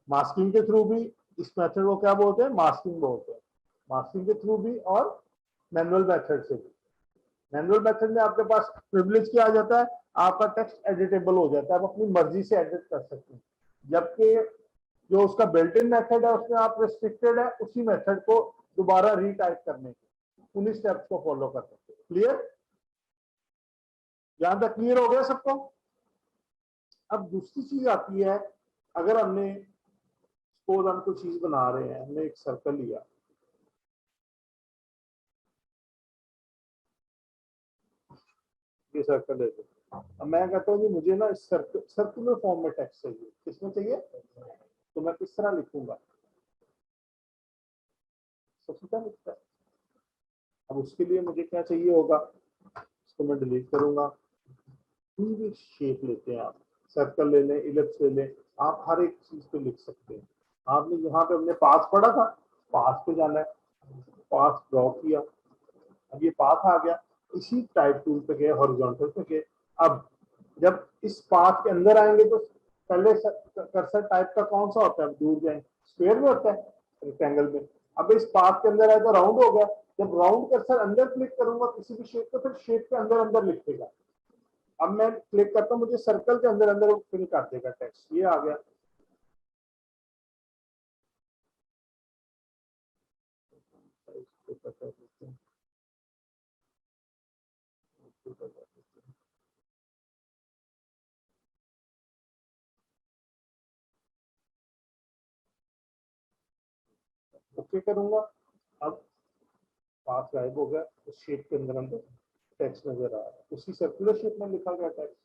मास्किंग के थ्रू भी। इस मेथड को क्या बोलते हैं, मास्किंग बोलते हैं, मास्किंग के थ्रू भी और मैनुअल मेथड से भी। मैनुअल मेथड में आपके पास प्रिविलेज क्या आ जाता है, आपका टेक्स्ट एडिटेबल हो जाता है, आप अपनी मर्जी से एडिट कर सकते हैं। जबकि जो उसका बिल्ट इन मेथड है उसमें आप रिस्ट्रिक्टेड है उसी मेथड को दोबारा रीटाइप करने के, उन्हीं स्टेप्स को फॉलो कर सकते हैं। क्लियर, यहां तक क्लियर हो गया सबको। अब दूसरी चीज आती है, अगर हमने सपोज हम कोई चीज बना रहे हैं, हमने एक सर्कल लिया, ये सर्कल है, अब मैं कहता हूँ जी मुझे ना इस सर्कुलर फॉर्म में टेक्स्ट चाहिए, किसमें चाहिए, तो मैं किस तरह लिखूंगा, सबसे पहले लिखता है। अब उसके लिए मुझे क्या चाहिए होगा, इसको मैं डिलीट करूंगा। कोई भी शेप लेते हैं आप, सर्कल ले लें, इलिप्स ले लें, आप हर एक चीज पे लिख सकते हैं। आपने यहाँ पे हमने पाथ पढ़ा था, पाथ पे जाना है, पाथ ड्रॉ किया, अब ये पाथ आ गया, इसी टाइप टूल पे गए, हॉरिजॉन्टल पे गए। अब जब इस पाथ के अंदर आएंगे तो पहले कर्सर टाइप का कौन सा होता है, दूर जाए स्क्वायर में होता है, रेक्टेंगल में। अब इस पाथ के अंदर आए तो राउंड हो गया, जब राउंड कर्सर अंदर क्लिक करूंगा किसी भी शेप पे, फिर शेप के अंदर अंदर लिखेगा। अब मैं क्लिक करता हूँ, मुझे सर्कल के अंदर अंदर फिल कर देगा टेक्स्ट, ये आ गया। ओके करूंगा, अब पाथ गायब हो गया, उस शेप के अंदर अंदर टेक्स्ट नजर आ रहा है, उसी सर्कुलर शेप में लिखा गया टेक्स्ट।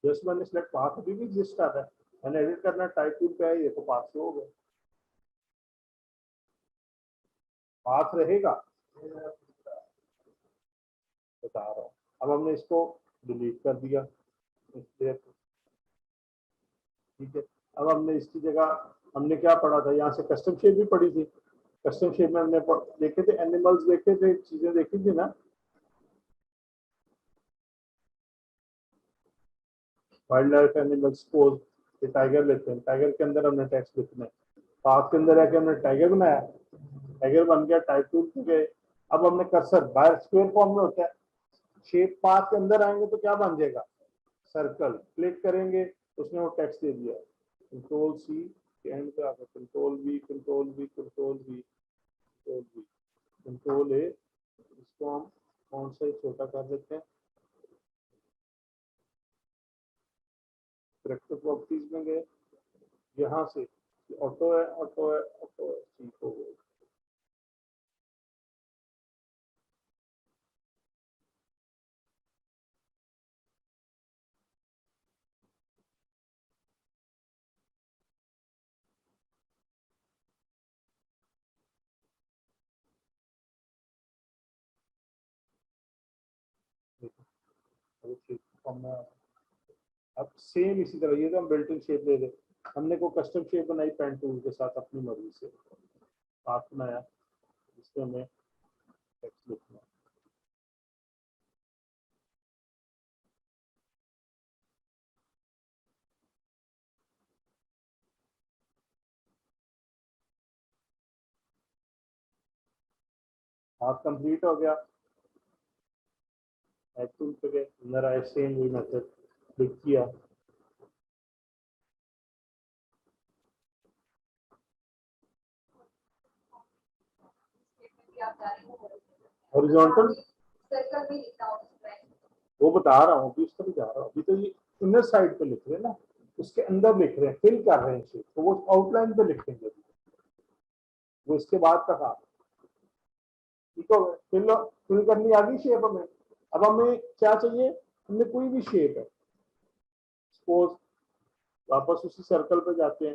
जस्ट मैंने सिलेक्ट पाथ, अभी भी एग्जिस्ट कर रहा है, मैंने एडिट करना टाइप टूल पे है, ये तो पाथ शो हो गया, पाथ रहेगा, बता रहा हूँ। अब हमने इसको डिलीट कर दिया, ठीक है। अब हमने इसकी जगह हमने क्या पढ़ा था, यहाँ से कस्टम शेप भी पढ़ी थी, कस्टम शेप में हमने देखे थे, एनिमल्स देखे थे, चीजें देखी थी ना, wild life animals, suppose tiger लेते हैं, टाइगर के अंदर हमने टेक्स्ट लिखना है, पाथ के अंदर आके हमने टाइगर बनाया, टाइगर बन गया, टाइप टूल पे गए। अब हमने कर्सर बाहर स्क्वायर फॉर्म में होता है, शेप पाथ के अंदर आएंगे तो क्या बन जाएगा, सर्कल, क्लिक करेंगे उसने वो टेक्स्ट दे दिया, कंट्रोल सी के एंड पे आकर control we, control we, control we, control we, control ए, इसको हम कौन सा छोटा कर देते हैं, करेक्टर प्रॉपर्टीज में गए, यहाँ से ऑटो है, ऑटो है, ऑटो है, ठीक हो गया। अब सेम इसी तरह, ये तो हम बिल्ट इन शेप ले रहे, हमने को कस्टम शेप बनाई पेन टूल के साथ अपनी मर्जी से, पाथ बनाया, इसमें हमें टेक्स्ट लिखना, पाथ कंप्लीट हो गया, टाइप टूल पे गए, अंदर आए, सेम वही मेथड क्लिक किया, हॉरिजॉन्टल वो बता रहा हूँ, अभी उस तरह जा रहा हूँ, अभी तो ये इनर साइड पे लिख रहे हैं ना, उसके अंदर लिख रहे हैं, फिल कर रहे हैं शेप, तो वो आउटलाइन पे लिखेंगे, वो इसके बाद का काम, ठीक हो गया, फिल फिल करनी आ गई शेप हमें। अब हमें क्या चाहिए, हमें कोई भी शेप है, सपोज वापस उसी सर्कल पे जाते हैं,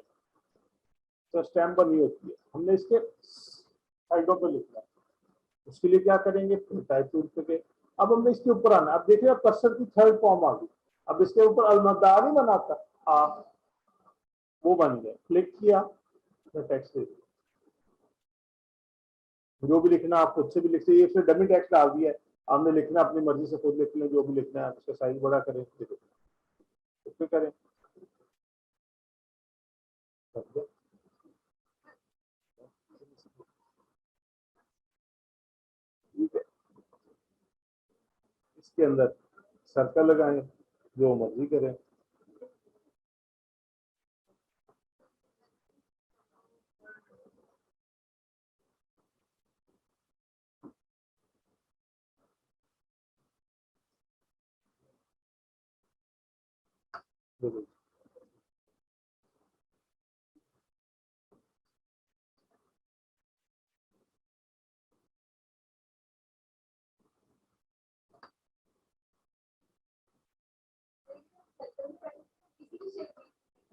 तो स्टैम्प बनी होती है, हमने इसके साइडों पे लिखना है, उसके लिए क्या करेंगे, टाइप टूल पे, अब हमने इसके ऊपर आना, अब देखिए अब कर्सर की थर्ड फॉर्म आ गई, अब इसके ऊपर अलमदार नहीं बनाता आप, वो बन गया, क्लिक किया तो टेक्स्ट दे दिया, जो भी लिखना आप खुद से भी लिख सकते, ये फिर डमी टेक्स्ट डाल दिया है, आपने लिखना अपनी मर्जी से खुद लिख लें, जो भी लिखना है उसका साइज बड़ा करें, उसको करें, ठीक है। इसके अंदर सर्कल लगाएं, जो मर्जी करें, देखो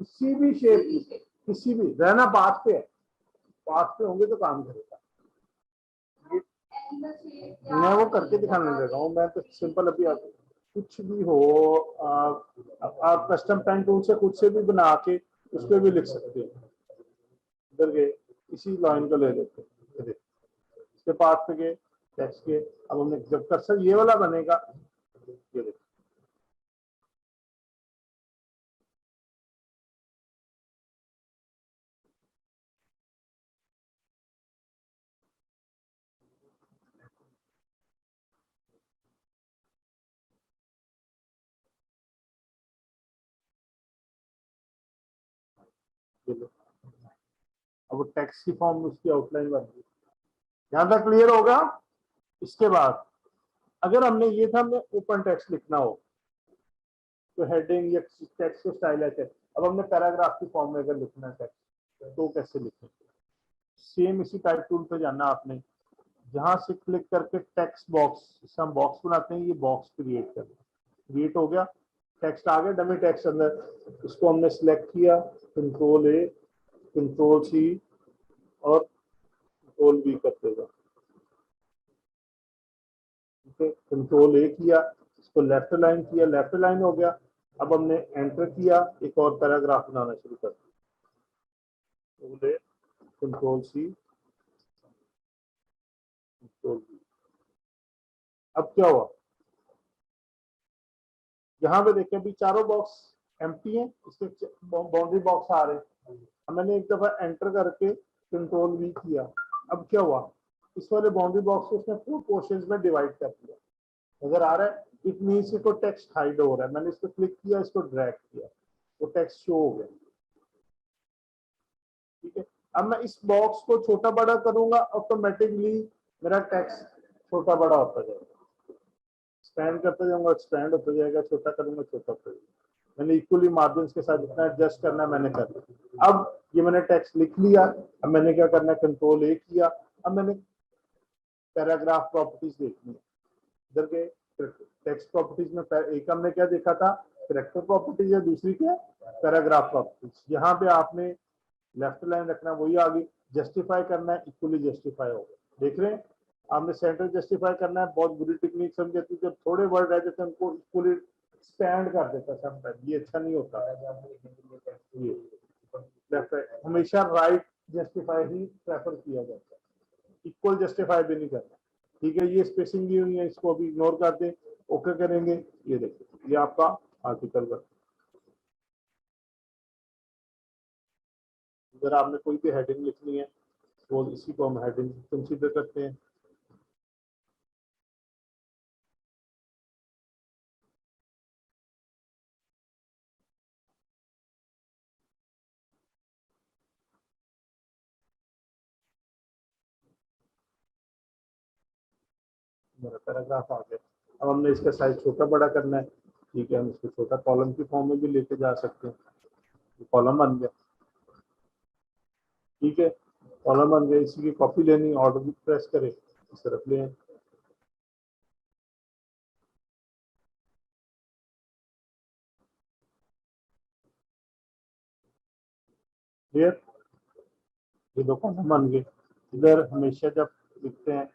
किसी भी शेप, किसी भी रहना पाथ पे है, पाथ पे होंगे तो काम करेगा। मैं वो करके दिखाने लगा हूँ, मैं तो सिंपल अभी आप कुछ भी हो, आप कस्टम पेन टूल से कुछ से भी बना के उस पर भी लिख सकते हैं। इधर गए, इसी लाइन को ले लेते हैं, इसके पास पे गए टेक्स्ट के। अब हमने जब कर्सर ये वाला बनेगा, ये देखो ये लो, अब वो टेक्स्ट की फॉर्म में उसकी आउटलाइन बन गई। यहाँ तक क्लियर होगा। इसके बाद अगर हमने ये था, हमने ओपन टेक्स्ट लिखना हो तो हेडिंग या टेक्स्ट को स्टाइलाइज है। अब हमने पैराग्राफ की फॉर्म में अगर लिखना है टेक्स्ट तो कैसे लिखें? सेम इसी टाइप टूल पे जाना आपने, जहां से क्लिक करके टेक्स्ट बॉक्स, हम बॉक्स बनाते हैं, ये बॉक्स क्रिएट करना। क्रिएट हो गया, टेक्स्ट आ गया डमी टेक्स्ट अंदर। इसको हमने सिलेक्ट किया, कंट्रोल ए, कंट्रोल सी और कंट्रोल बी करते हुए, ठीक है। कंट्रोल ए किया, इसको लेफ्ट लाइन किया, लेफ्ट लाइन हो गया। अब हमने एंटर किया, एक और पैराग्राफ बनाना शुरू कर दिया, कंट्रोल सी, कंट्रोल बी। अब क्या हुआ, यहाँ पे देखिए अभी चारों बॉक्स एम्प्टी हैं, इसके बाउंड्री बॉक्स आ रहे हैं। अब मैंने एक दफा एंटर करके कंट्रोल वी किया, अब क्या हुआ, इस वाले बाउंड्री बॉक्स को उसने 4 पोर्शंस में डिवाइड कर दिया। नजर आ रहा है, इट मीन्स इसको टेक्स्ट हाइड हो रहा है। मैंने इसको क्लिक किया, इसको ड्रैग किया, वो टेक्स्ट शो हो गया, ठीक है। अब मैं इस बॉक्स को छोटा बड़ा करूंगा, ऑटोमेटिकली मेरा टेक्स्ट छोटा बड़ा होता जाएगा। एक्सपैंड करते जाऊंगा, एक्सपैंड होता जाएगा, छोटा करूंगा, छोटा होता जाएगा। मैंने इक्वली मार्जिन के साथ जितना एडजस्ट करना है मैंने कर लिया। अब ये मैंने टेक्स्ट लिख लिया, अब मैंने क्या करना है, कंट्रोल ए किया। अब मैंने पैराग्राफ प्रॉपर्टीज देखनी है, इधर के टेक्स्ट प्रॉपर्टीज में एक हमने क्या देखा था, कैरेक्टर प्रॉपर्टीज है, दूसरी क्या, पैराग्राफ प्रॉपर्टीज। यहाँ पे आपने लेफ्ट लाइन रखना, वही आ गई। जस्टिफाई करना है, इक्वली जस्टिफाई होगा, देख रहे हैं। आपने सेंटर जस्टिफाई करना है, बहुत बुरी टेक्निक समझ जाती है, जब थोड़े वर्ड रह जाते हैं उनको इक्वली स्टैंड कर देता है समटाइम, ये अच्छा नहीं होता। ये लेफ्ट हमेशा राइट जस्टिफाई ही प्रेफर किया जाता है, इक्वल जस्टिफाई भी नहीं करना, ठीक है। ये स्पेसिंग दी हुई है, इसको अभी इग्नोर कर दें, ओके करेंगे। ये देखिए, ये आपका आर्टिकल वर्क। अगर आपने कोई भी हेडिंग लिखनी है तो इसी को हम हेडिंग कंसीडर करते हैं। मेरा पैराग्राफ आ गया। अब हमने इसका साइज छोटा बड़ा करना है, ठीक है। हम इसको छोटा कॉलम की फॉर्म में भी लेके जा सकते हैं। कॉलम बन गया, ठीक है। कॉलम बन गया, इसी की कॉपी लेनी, ऑर्डर भी प्रेस करें, इस तरफ ले। क्लियर, ये दो कॉलम बन गए। इधर हमेशा जब लिखते हैं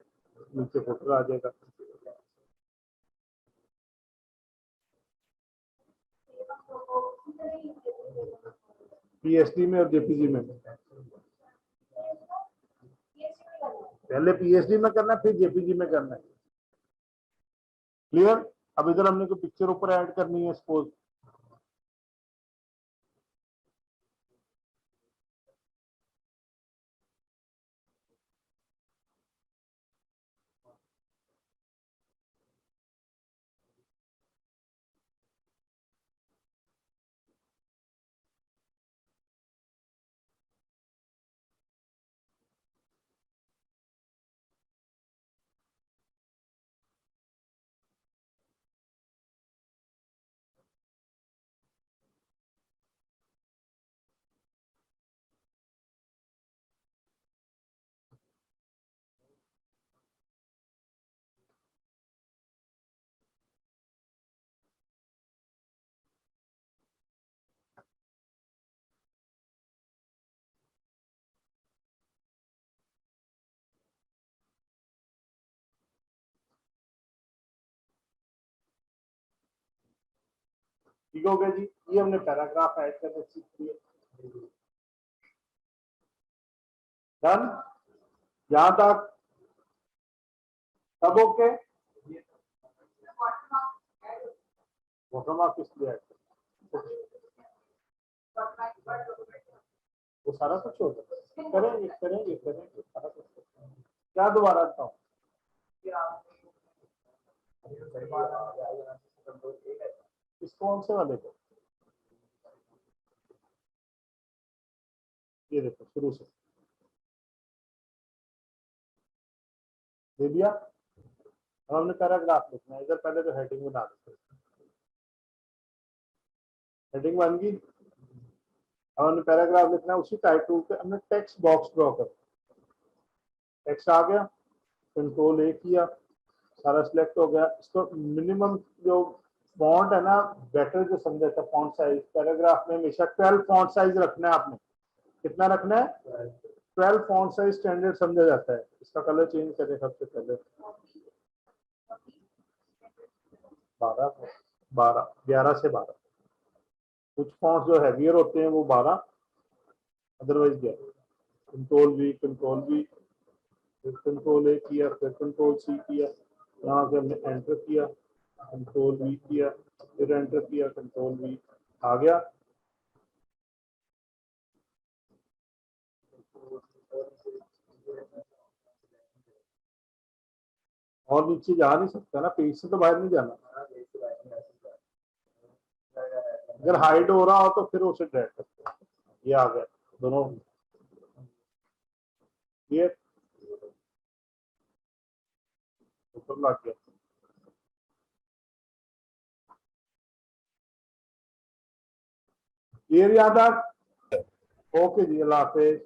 नीचे फोटो आ जाएगा। पीएसडी में और जेपीजी में, पहले पीएसडी में करना है फिर जेपीजी में करना है। क्लियर। अब इधर हमने कोई पिक्चर ऊपर ऐड करनी है, सपोज ठीक हो गया जी। ये हमने पैराग्राफ ऐड करके सीख लिया। डन, यहां तक सब ओके। वाटरमार्क किस लिए ऐड वो सारा कुछ होगा, करेंगे करेंगे करेंगे सारा कुछ। क्या दोबारा बताऊं, इस कौन से वाले को, ये देखो शुरू से दे दिया। अब हमने पैराग्राफ लिखना है, इधर पहले तो हेडिंग बना देते, हेडिंग बन गई। अब हमने पैराग्राफ लिखना है, उसी टाइटल पे हमने टेक्स्ट बॉक्स ड्रॉ कर, टेक्स्ट आ गया, कंट्रोल ए किया, सारा सिलेक्ट हो गया। इसको मिनिमम जो फॉन्ट है ना, बेटर जो समझा था फॉन्ट साइज, पैराग्राफ में हमेशा 12 फॉन्ट साइज रखना है आपने। कितना रखना है, 12 फॉन्ट साइज स्टैंडर्ड समझा जाता है। इसका कलर चेंज करें सबसे पहले, 11 से 12। कुछ फॉन्ट जो हैवियर होते हैं वो 12, अदरवाइज क्या, कंट्रोल वी, फिर कंट्रोल ए किया, फिर कंट्रोल सी किया, यहाँ से हमने एंटर किया, कंट्रोल वी किया, फिर एंटर किया, कंट्रोल वी, आ गया। और नीचे जा नहीं सकता ना, पेज से तो बाहर नहीं जाना। अगर हाइड हो रहा हो तो फिर उसे ड्रैग करते हैं। ये आ गया दोनों, ये ऊपर लग गया। क्लियर याद आ, ओके जी, अल्लाह हाफिज।